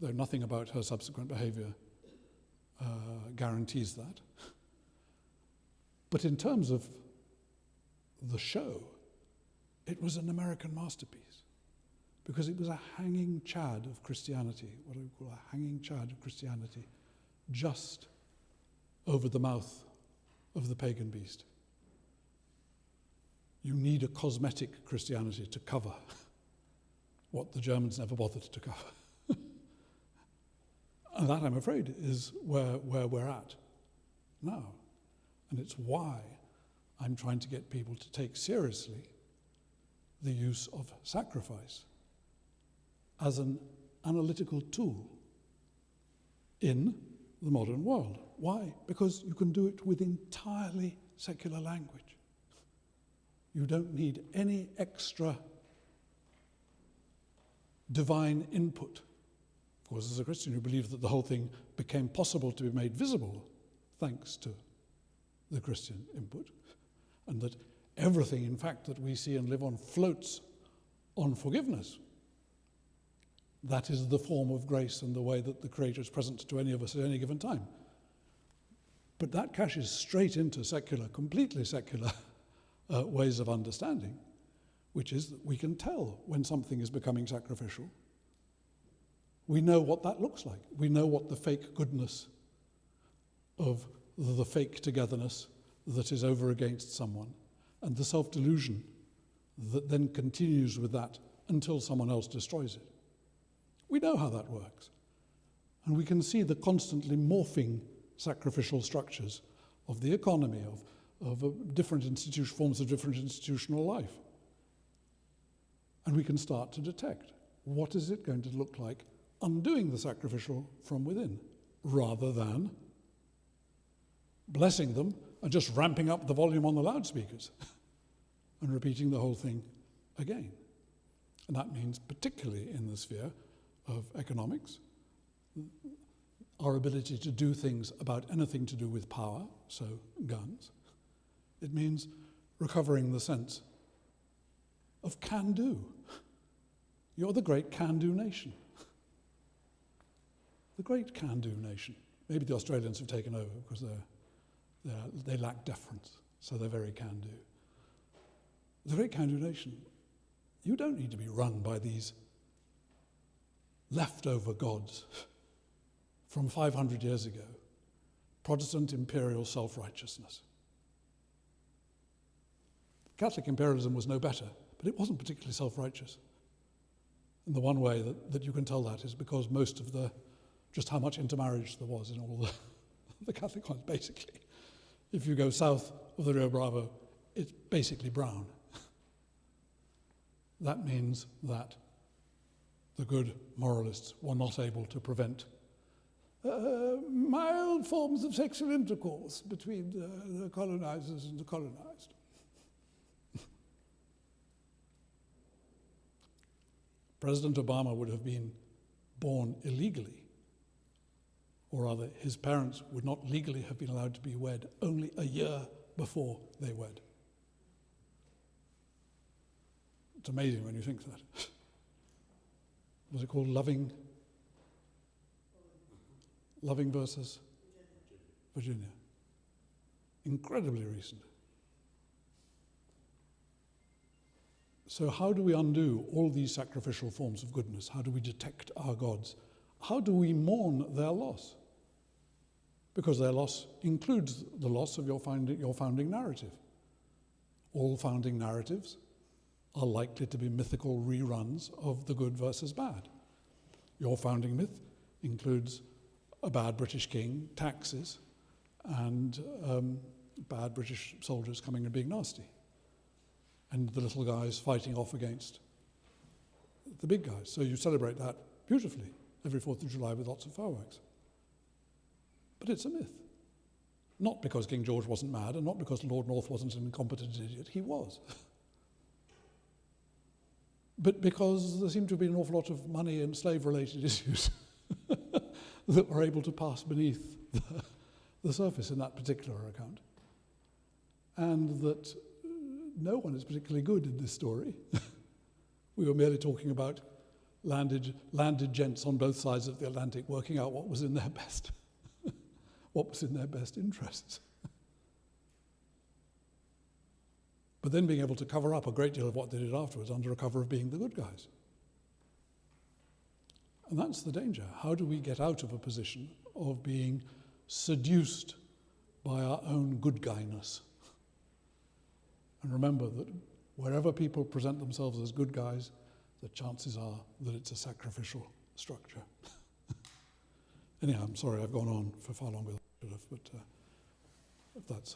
though nothing about her subsequent behavior guarantees that. But in terms of the show, it was an American masterpiece, because it was a hanging chad of Christianity, what I would call a hanging chad of Christianity, just over the mouth of the pagan beast. You need a cosmetic Christianity to cover what the Germans never bothered to cover. And that, I'm afraid, is where we're at now. And it's why I'm trying to get people to take seriously the use of sacrifice as an analytical tool in the modern world. Why? Because you can do it with entirely secular language. You don't need any extra divine input. Of course, as a Christian, you believe that the whole thing became possible to be made visible thanks to the Christian input, and that everything, in fact, that we see and live on floats on forgiveness. That is the form of grace and the way that the Creator is present to any of us at any given time. But that cashes straight into secular, completely secular ways of understanding, which is that we can tell when something is becoming sacrificial. We know what that looks like. We know what the fake goodness of the fake togetherness that is over against someone, and the self-delusion that then continues with that until someone else destroys it. We know how that works. And we can see the constantly morphing sacrificial structures of the economy, of different forms of different institutional life. And we can start to detect what is it going to look like undoing the sacrificial from within, rather than blessing them and just ramping up the volume on the loudspeakers and repeating the whole thing again. And that means, particularly in the sphere of economics, our ability to do things about anything to do with power, so guns. It means recovering the sense of can-do. You're the great can-do nation. The great can-do nation. Maybe the Australians have taken over because they lack deference, so they're very can-do. The great can-do nation, you don't need to be run by these leftover gods from 500 years ago, Protestant imperial self-righteousness. Catholic imperialism was no better, but it wasn't particularly self-righteous. And the one way that you can tell that is because most of just how much intermarriage there was in all the Catholic ones, basically. If you go south of the Rio Bravo, it's basically brown. That means that the good moralists were not able to prevent mild forms of sexual intercourse between the colonizers and the colonized. President Obama would have been born illegally, or rather his parents would not legally have been allowed to be wed only a year before they wed. It's amazing when you think that. Was it called Loving versus Virginia? Incredibly recent. So how do we undo all these sacrificial forms of goodness? How do we detect our gods? How do we mourn their loss? Because their loss includes the loss of your founding narrative. All founding narratives are likely to be mythical reruns of the good versus bad. Your founding myth includes a bad British king, taxes, and bad British soldiers coming and being nasty, and the little guys fighting off against the big guys. So you celebrate that beautifully every 4th of July with lots of fireworks. But it's a myth. Not because King George wasn't mad, and not because Lord North wasn't an incompetent idiot. He was. But because there seemed to have been an awful lot of money and slave-related issues that were able to pass beneath the surface in that particular account. And that no one is particularly good in this story. We were merely talking about landed gents on both sides of the Atlantic working out what was in their best interests. But then being able to cover up a great deal of what they did afterwards under a cover of being the good guys. And that's the danger. How do we get out of a position of being seduced by our own good guyness? And remember that wherever people present themselves as good guys, the chances are that it's a sacrificial structure. Anyhow, I'm sorry I've gone on for far longer than I should have, but if that's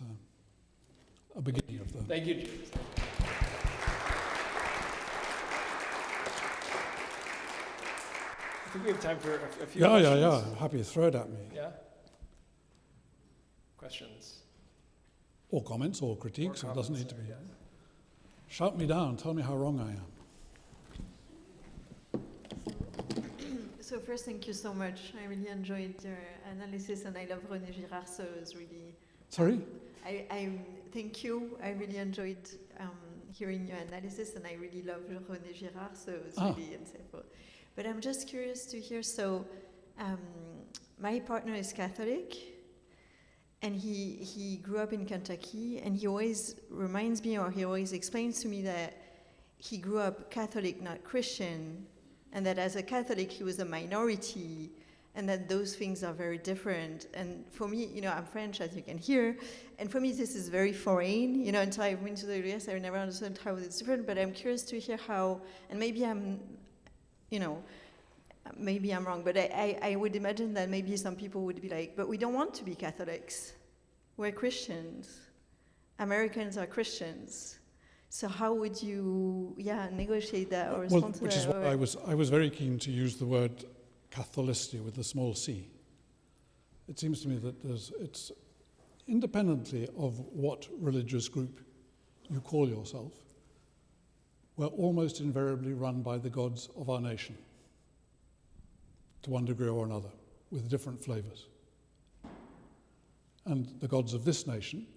a beginning of the... Thank you, James. I think we have time for a few questions. Yeah. Happy to throw it at me. Yeah? Questions? Or comments or critiques. It doesn't need to be. Yeah. Shout me down. Tell me how wrong I am. So first, thank you so much. I really enjoyed your analysis, and I love René Girard, so it was really... Sorry? I thank you. I really enjoyed hearing your analysis, and I really love René Girard, so it was really insightful. But I'm just curious to hear, so my partner is Catholic, and he grew up in Kentucky, and he always reminds me, or he always explains to me that he grew up Catholic, not Christian, and that as a Catholic he was a minority, and that those things are very different. And for me, you know, I'm French, as you can hear, and for me this is very foreign, you know, until I went to the US, I never understood how it's different, but I'm curious to hear how, and maybe I'm, you know, maybe I'm wrong, but I would imagine that maybe some people would be like, but we don't want to be Catholics. We're Christians. Americans are Christians. So how would you, negotiate that or respond to that? Which is why I was very keen to use the word Catholicity with a small c. It seems to me that it's independently of what religious group you call yourself, we're almost invariably run by the gods of our nation, to one degree or another, with different flavors. And the gods of this nation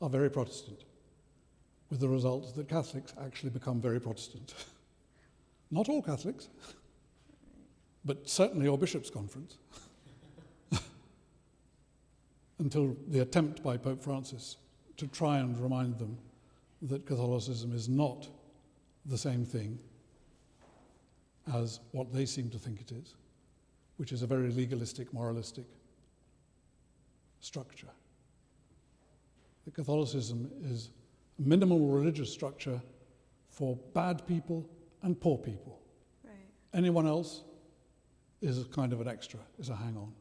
are very Protestant, with the result that Catholics actually become very Protestant. Not all Catholics, but certainly your Bishops' Conference, until the attempt by Pope Francis to try and remind them that Catholicism is not the same thing as what they seem to think it is, which is a very legalistic, moralistic structure. That Catholicism is a minimal religious structure for bad people and poor people. Right. Anyone else is a kind of an extra, is a hang-on.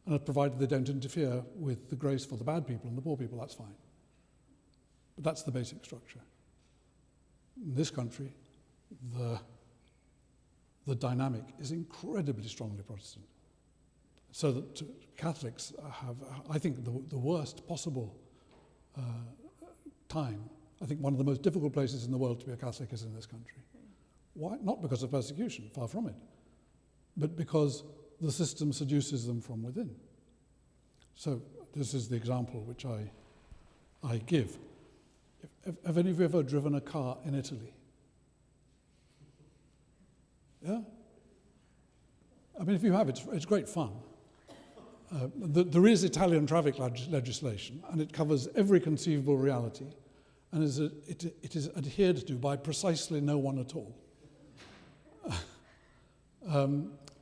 And provided they don't interfere with the grace for the bad people and the poor people, that's fine. But that's the basic structure. In this country, the dynamic is incredibly strongly Protestant. So that Catholics have, I think, the worst possible time. I think one of the most difficult places in the world to be a Catholic is in this country. Why? Not because of persecution, far from it, but because the system seduces them from within. So this is the example which I give. Have any of you ever driven a car in Italy? Yeah? I mean, if you have, it's great fun. There is Italian traffic legislation, and it covers every conceivable reality, and it is adhered to by precisely no one at all.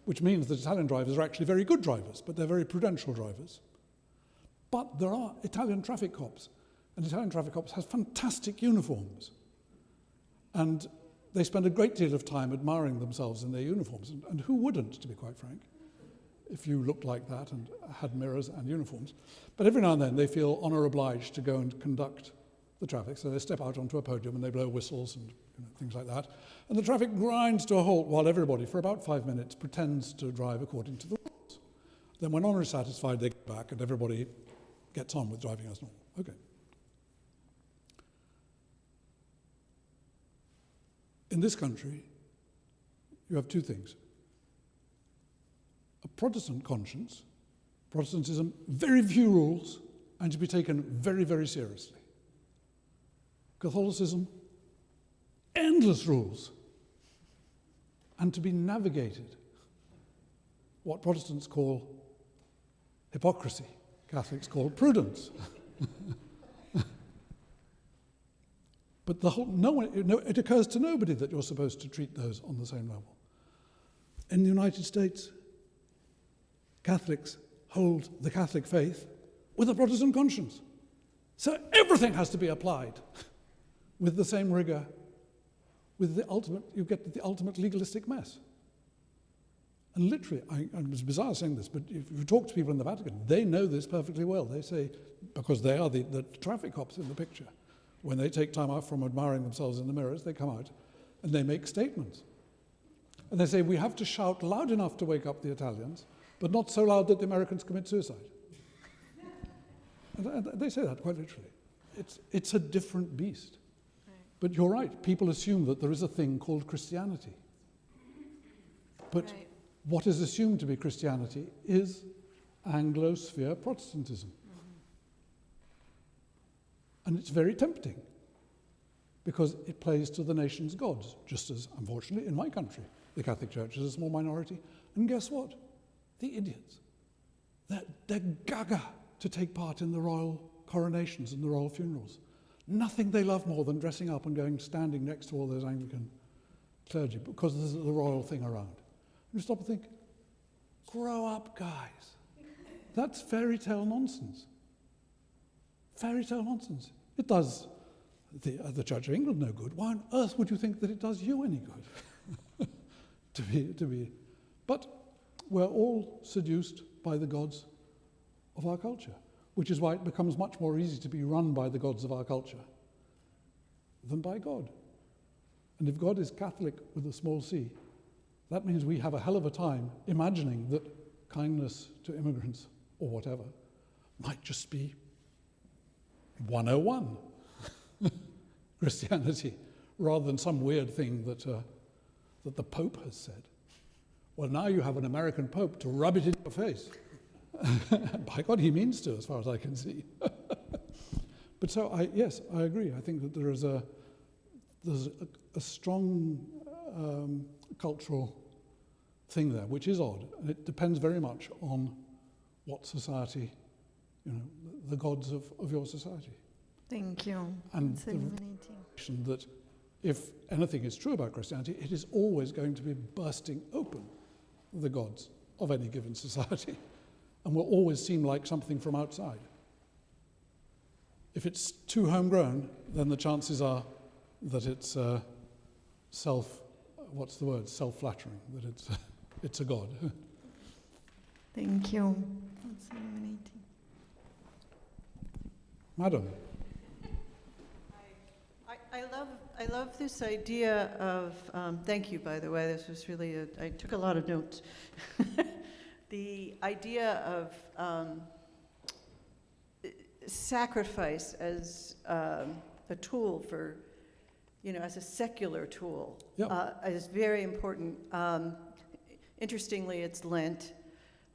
Which means that Italian drivers are actually very good drivers, but they're very prudential drivers. But there are Italian traffic cops, and Italian traffic cops have fantastic uniforms. And they spend a great deal of time admiring themselves in their uniforms, and who wouldn't, to be quite frank, if you looked like that and had mirrors and uniforms. But every now and then they feel honor obliged to go and conduct the traffic, so they step out onto a podium and they blow whistles and things like that. And the traffic grinds to a halt while everybody, for about 5 minutes, pretends to drive according to the rules. Then when honor is satisfied, they go back and everybody gets on with driving as normal. Okay. In this country, you have two things. A Protestant conscience, Protestantism, very few rules, and to be taken very, very seriously. Catholicism, endless rules, and to be navigated. What Protestants call hypocrisy, Catholics call prudence. But it occurs to nobody that you're supposed to treat those on the same level. In the United States, Catholics hold the Catholic faith with a Protestant conscience. So everything has to be applied with the same rigor, you get the ultimate legalistic mess. And literally, it's bizarre saying this, but if you talk to people in the Vatican, they know this perfectly well. They say, because they are the traffic cops in the picture, when they take time out from admiring themselves in the mirrors, they come out and they make statements. And they say, we have to shout loud enough to wake up the Italians, but not so loud that the Americans commit suicide. And they say that quite literally. It's a different beast. Right. But you're right, people assume that there is a thing called Christianity. But right. What is assumed to be Christianity is Anglosphere Protestantism. And it's very tempting because it plays to the nation's gods, just as, unfortunately, in my country, the Catholic Church is a small minority. And guess what? The idiots. They're gaga to take part in the royal coronations and the royal funerals. Nothing they love more than dressing up and standing next to all those Anglican clergy because there's the royal thing around. You stop and think, grow up, guys. That's fairy tale nonsense. Fairy tale nonsense. It does the Church of England no good. Why on earth would you think that it does you any good? to be. But we're all seduced by the gods of our culture, which is why it becomes much more easy to be run by the gods of our culture than by God. And if God is Catholic with a small c, that means we have a hell of a time imagining that kindness to immigrants or whatever might just be 101 Christianity, rather than some weird thing that the Pope has said. Well, now you have an American Pope to rub it in your face. By God, he means to, as far as I can see. But so, yes, I agree. I think that there's a strong cultural thing there, which is odd, and it depends very much on what society, the gods of your society. Thank you. And it's the illuminating. revelation that if anything is true about Christianity, it is always going to be bursting open the gods of any given society, and will always seem like something from outside. If it's too homegrown, then the chances are that it's self-flattering, that it's a god. Thank you. It's illuminating. Madam. I love this idea of, thank you, by the way, this was really, I took a lot of notes. The idea of sacrifice as a tool for, as a secular tool, is very important. Interestingly, it's Lent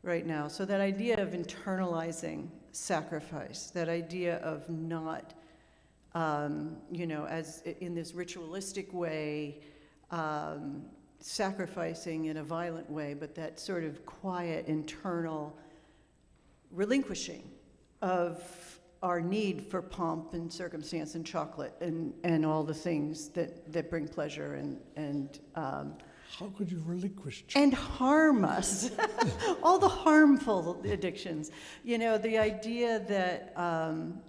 right now. So that idea of internalizing sacrifice, that idea of not, as in this ritualistic way, sacrificing in a violent way, but that sort of quiet internal relinquishing of our need for pomp and circumstance and chocolate and all the things that bring pleasure and How could you relinquish and harm us? All the harmful addictions. The idea that, I'm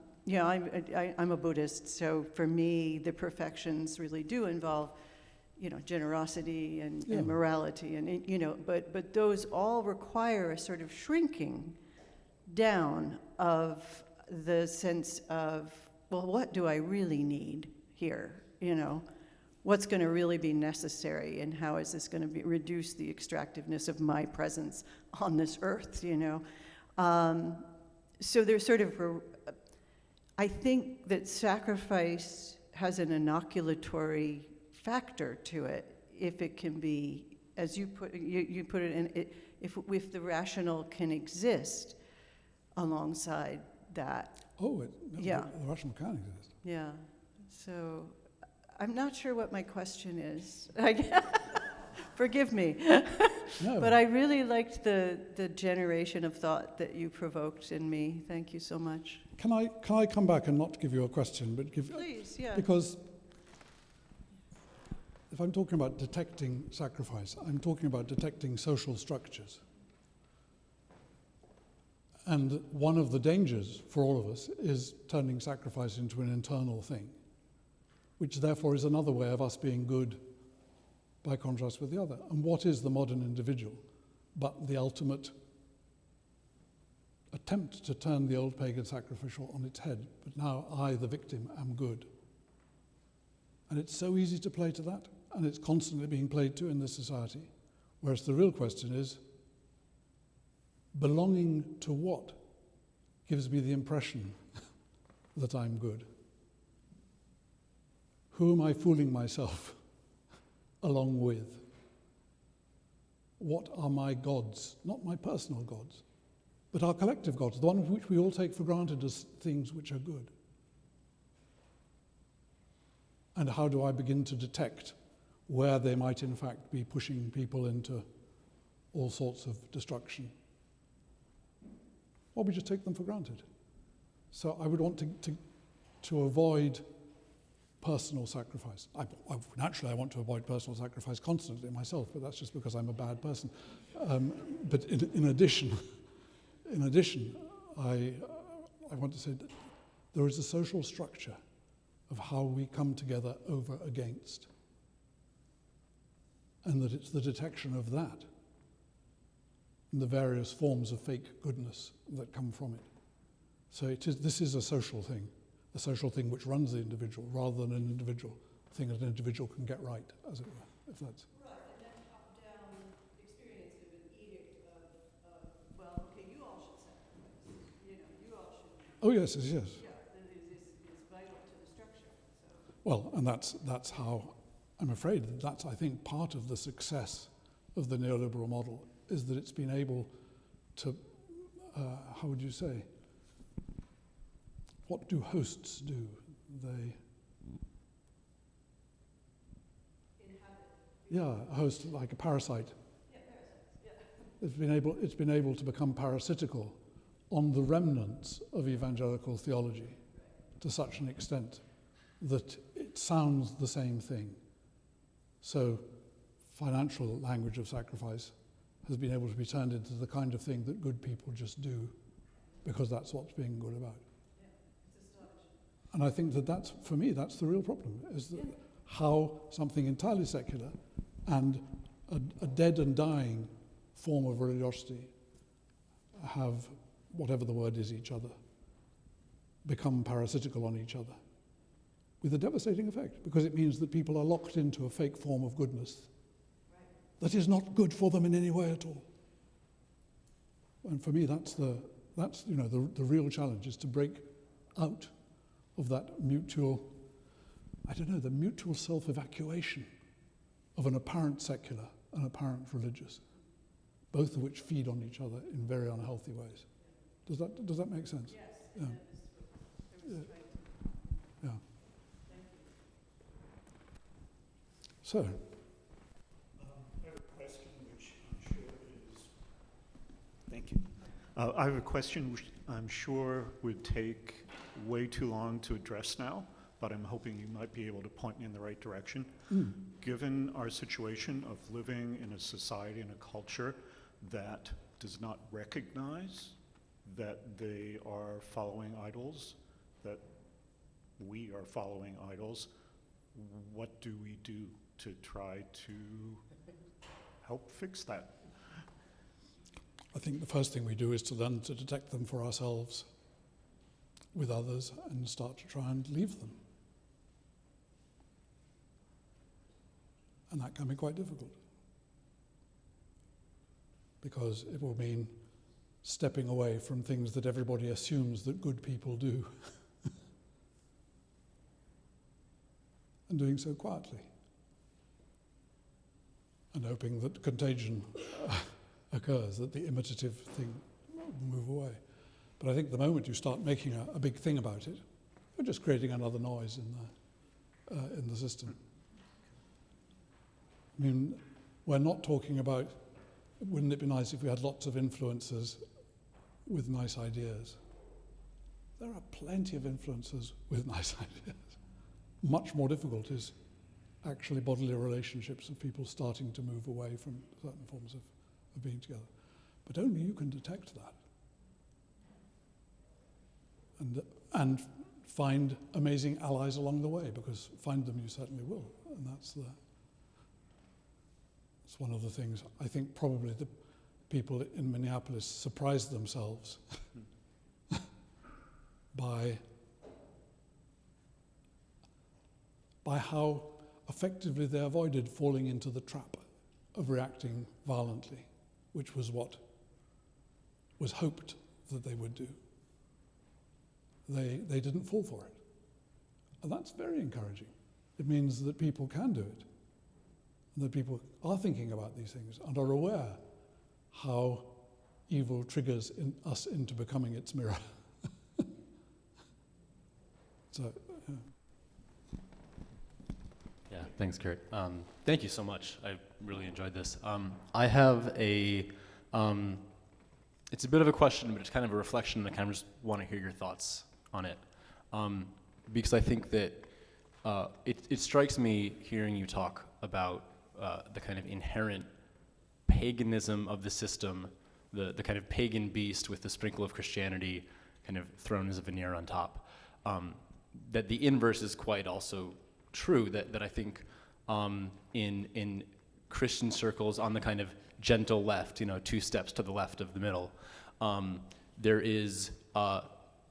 a Buddhist, so for me, the perfections really do involve, generosity and morality, and but those all require a sort of shrinking down of the sense of, well, what do I really need here? What's going to really be necessary, and how is this going to reduce the extractiveness of my presence on this earth? So there's sort of, I think that sacrifice has an inoculatory factor to it, if it can be, as you put it in, if the rational can exist alongside that. Oh, yeah. The rational can exist. Yeah. So I'm not sure what my question is. Forgive me. No. But I really liked the generation of thought that you provoked in me. Thank you so much. Can I come back and not give you a question, but give... Please, yeah. Because if I'm talking about detecting sacrifice, I'm talking about detecting social structures. And one of the dangers for all of us is turning sacrifice into an internal thing, which therefore is another way of us being good by contrast with the other. And what is the modern individual but the ultimate attempt to turn the old pagan sacrificial on its head, but now I, the victim, am good. And it's so easy to play to that, and it's constantly being played to in this society. Whereas the real question is, belonging to what gives me the impression that I'm good? Who am I fooling myself along with? What are my gods? Not my personal gods, but our collective gods, the ones which we all take for granted as things which are good. And how do I begin to detect where they might in fact be pushing people into all sorts of destruction? Or we just take them for granted. So I would want to to avoid personal sacrifice. Naturally, I want to avoid personal sacrifice constantly myself, but that's just because I'm a bad person. But in addition, I want to say that there is a social structure of how we come together over against, and that it's the detection of that and the various forms of fake goodness that come from it. So this is a social thing which runs the individual rather than an individual thing that an individual can get right, as it were, if that's... Right, and that top-down experience of an edict of, well, okay, you all should sacrifice, you all should... Oh, yes. Yeah, that is vital to the structure, so... Well, and that's how, I'm afraid, that's, I think, part of the success of the neoliberal model, is that it's been able to, how would you say, what do hosts do? They... Inhabit. Yeah, a host, like a parasite. Yeah, parasites, yeah. It's been able to become parasitical on the remnants of evangelical theology to such an extent that it sounds the same thing. So financial language of sacrifice has been able to be turned into the kind of thing that good people just do because that's what's being good about. And I think that's, for me, that's the real problem, is that how something entirely secular and a dead and dying form of religiosity have, whatever the word is, each other, become parasitical on each other, with a devastating effect, because it means that people are locked into a fake form of goodness that is not good for them in any way at all. And for me, that's the real challenge, is to break out of that mutual, the mutual self-evacuation of an apparent secular and apparent religious, both of which feed on each other in very unhealthy ways. Does that make sense? Yes. Yeah. Yeah. So. I have a question which I'm sure is... Thank you. I have a question which I'm sure would take way too long to address now, but I'm hoping you might be able to point me in the right direction. Given our situation of living in a society and a culture that does not recognize that they are following idols, that we are following idols, what do we do to try to help fix that? I think the first thing we do is to learn to detect them for ourselves with others and start to try and leave them. And that can be quite difficult, because it will mean stepping away from things that everybody assumes that good people do and doing so quietly and hoping that contagion occurs, that the imitative thing will move away. But I think the moment you start making a big thing about it, you're just creating another noise in the system. I mean, we're not talking about, wouldn't it be nice if we had lots of influencers with nice ideas? There are plenty of influencers with nice ideas. Much more difficult is actually bodily relationships of people starting to move away from certain forms of being together. But only you can detect that. And find amazing allies along the way, because find them you certainly will. And that's one of the things I think probably the people in Minneapolis surprised themselves by how effectively they avoided falling into the trap of reacting violently, which was what was hoped that they would do. They didn't fall for it. And that's very encouraging. It means that people can do it, and that people are thinking about these things and are aware how evil triggers us into becoming its mirror. So, yeah, thanks, Kurt. Thank you so much. I really enjoyed this. I have it's a bit of a question, but it's kind of a reflection, and I kind of just want to hear your thoughts on it. because I think that it strikes me hearing you talk about the kind of inherent paganism of the system, the kind of pagan beast with the sprinkle of Christianity kind of thrown as a veneer on top. That the inverse is quite also true, that I think in Christian circles on the kind of gentle left, 2 steps to the left of the middle, there is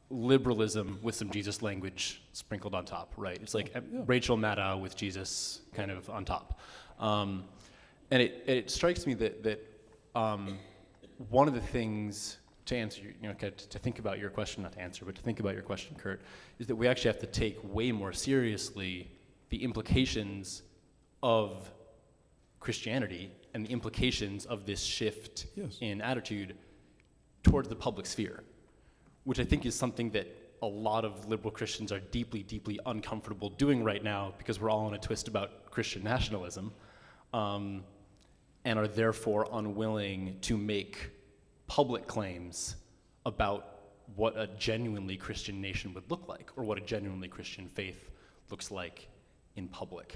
liberalism with some Jesus language sprinkled on top, right? It's like Rachel Maddow with Jesus kind of on top. And it strikes me that one of the things to answer, to think about your question, not to answer, but to think about your question, Kurt, is that we actually have to take way more seriously the implications of Christianity and the implications of this shift in attitude towards the public sphere, which I think is something that a lot of liberal Christians are deeply, deeply uncomfortable doing right now because we're all in a twist about Christian nationalism, and are therefore unwilling to make public claims about what a genuinely Christian nation would look like, or what a genuinely Christian faith looks like in public.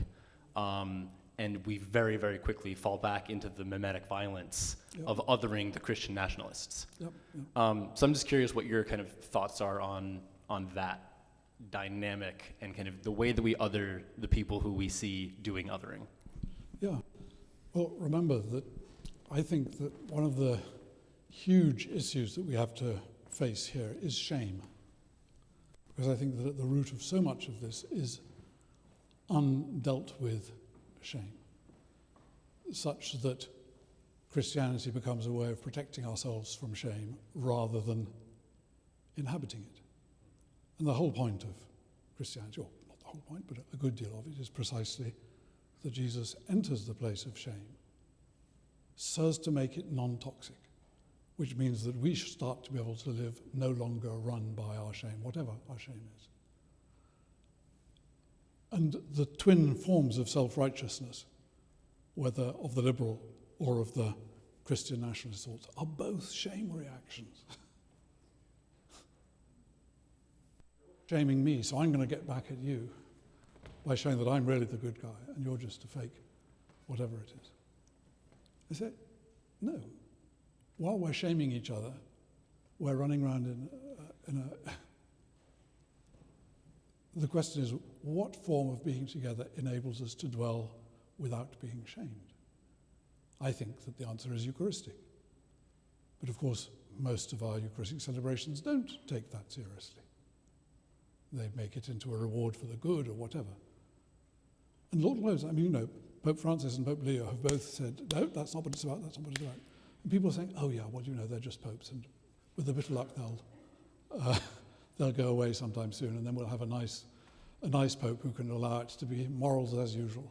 And we very, very quickly fall back into the mimetic violence of othering the Christian nationalists. So I'm just curious what your kind of thoughts are on that dynamic and kind of the way that we other the people who we see doing othering. Yeah. Well, remember that I think that one of the huge issues that we have to face here is shame. Because I think that at the root of so much of this is undealt with shame, such that Christianity becomes a way of protecting ourselves from shame rather than inhabiting it. And the whole point of Christianity, or not the whole point, but a good deal of it, is precisely that Jesus enters the place of shame so as to make it non-toxic, which means that we should start to be able to live no longer run by our shame, whatever our shame is. And the twin forms of self-righteousness, whether of the liberal or of the Christian nationalist thoughts, are both shame reactions. Shaming me, so I'm going to get back at you by showing that I'm really the good guy and you're just a fake, whatever it is. I say, no. While we're shaming each other, we're running around in a the question is, what form of being together enables us to dwell without being shamed? I think that the answer is Eucharistic. But of course, most of our Eucharistic celebrations don't take that seriously. They make it into a reward for the good or whatever. And Lord knows, Pope Francis and Pope Leo have both said, no, that's not what it's about, that's not what it's about. And people are saying, oh yeah, well, they're just popes, and with a bit of luck, they'll go away sometime soon, and then we'll have a nice pope who can allow it to be morals as usual.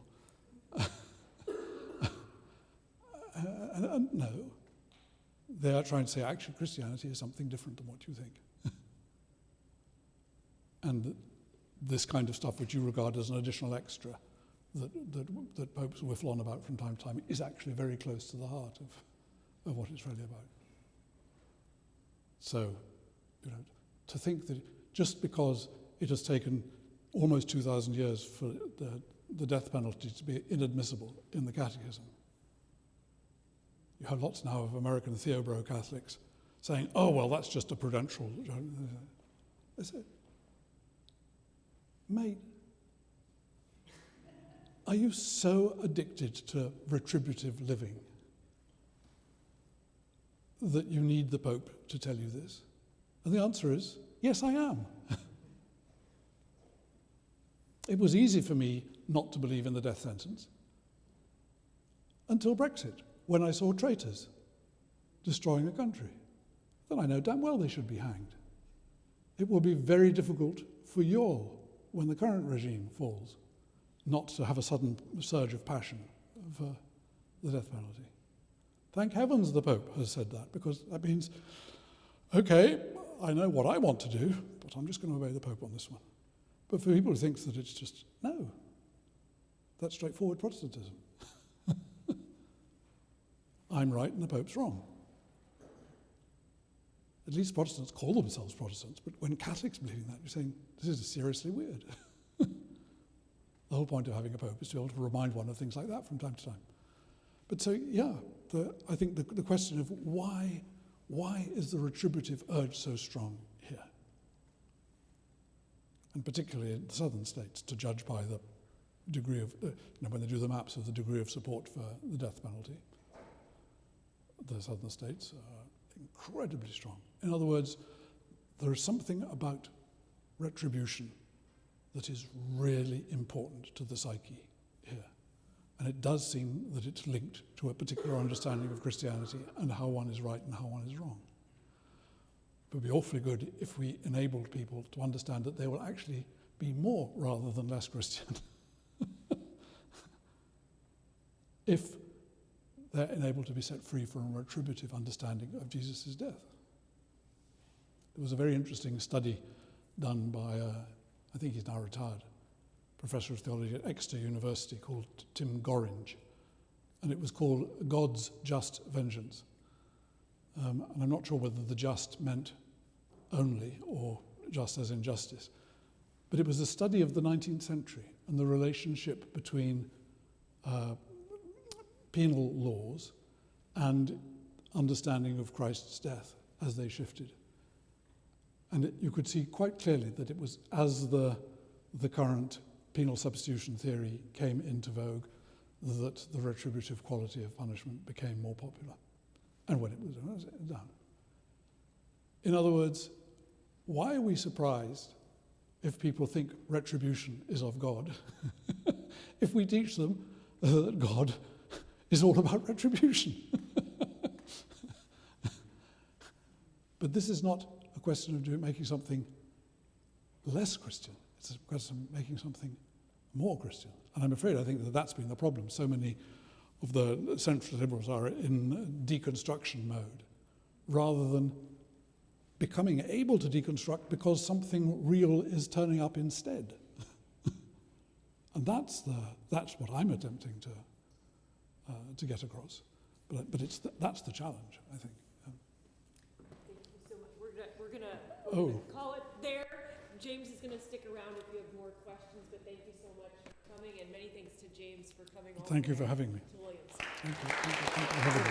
And no, they are trying to say, actually, Christianity is something different than what you think. And this kind of stuff, which you regard as an additional extra, that popes whiffle on about from time to time, is actually very close to the heart of what it's really about. So, to think that just because it has taken almost 2,000 years for the death penalty to be inadmissible in the Catechism, you have lots now of American Theobro Catholics saying, oh, well, that's just a prudential. I say, mate, are you so addicted to retributive living that you need the Pope to tell you this? And the answer is, yes, I am. It was easy for me not to believe in the death sentence until Brexit, when I saw traitors destroying a country. Then I know damn well they should be hanged. It will be very difficult for you all, when the current regime falls, not to have a sudden surge of passion for the death penalty. Thank heavens the Pope has said that, because that means, okay, I know what I want to do, but I'm just going to obey the Pope on this one. But for people who think that it's just, no, that's straightforward Protestantism. I'm right and the Pope's wrong. at least Protestants call themselves Protestants, but when Catholics believe in that, you're saying, this is seriously weird. The whole point of having a pope is to be able to remind one of things like that from time to time. But so, yeah, I think the question of why is the retributive urge so strong here? And particularly in the southern states, to judge by the degree of, when they do the maps of the degree of support for the death penalty, the southern states are incredibly strong. In other words, there is something about retribution that is really important to the psyche here. And it does seem that it's linked to a particular understanding of Christianity and how one is right and how one is wrong. It would be awfully good if we enabled people to understand that they will actually be more rather than less Christian if they're enabled to be set free from a retributive understanding of Jesus' death. There was a very interesting study done by, I think he's now retired, professor of theology at Exeter University called Tim Gorringe, and it was called God's Just Vengeance. And I'm not sure whether the just meant only or just as in justice, but it was a study of the 19th century and the relationship between penal laws and understanding of Christ's death as they shifted. And you could see quite clearly that it was as the current penal substitution theory came into vogue that the retributive quality of punishment became more popular. And when it was done. In other words, why are we surprised if people think retribution is of God if we teach them that God is all about retribution? But this is not a question of making something less Christian. It's a question of making something more Christian. And I'm afraid I think that that's been the problem. So many of the centrist liberals are in deconstruction mode rather than becoming able to deconstruct because something real is turning up instead. And that's what I'm attempting to get across. But that's the challenge, I think. Thank you so much. We're gonna call it there. James is gonna stick around if you have more questions, but thank you so much for coming, and many thanks to James for coming. Thank you for having me. To Williams. Thank you for having me.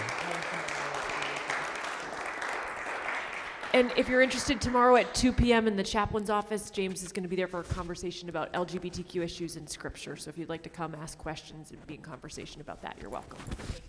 And if you're interested, tomorrow at 2 p.m. in the chaplain's office, James is going to be there for a conversation about LGBTQ issues in Scripture. So if you'd like to come ask questions and be in conversation about that, you're welcome. Thank you.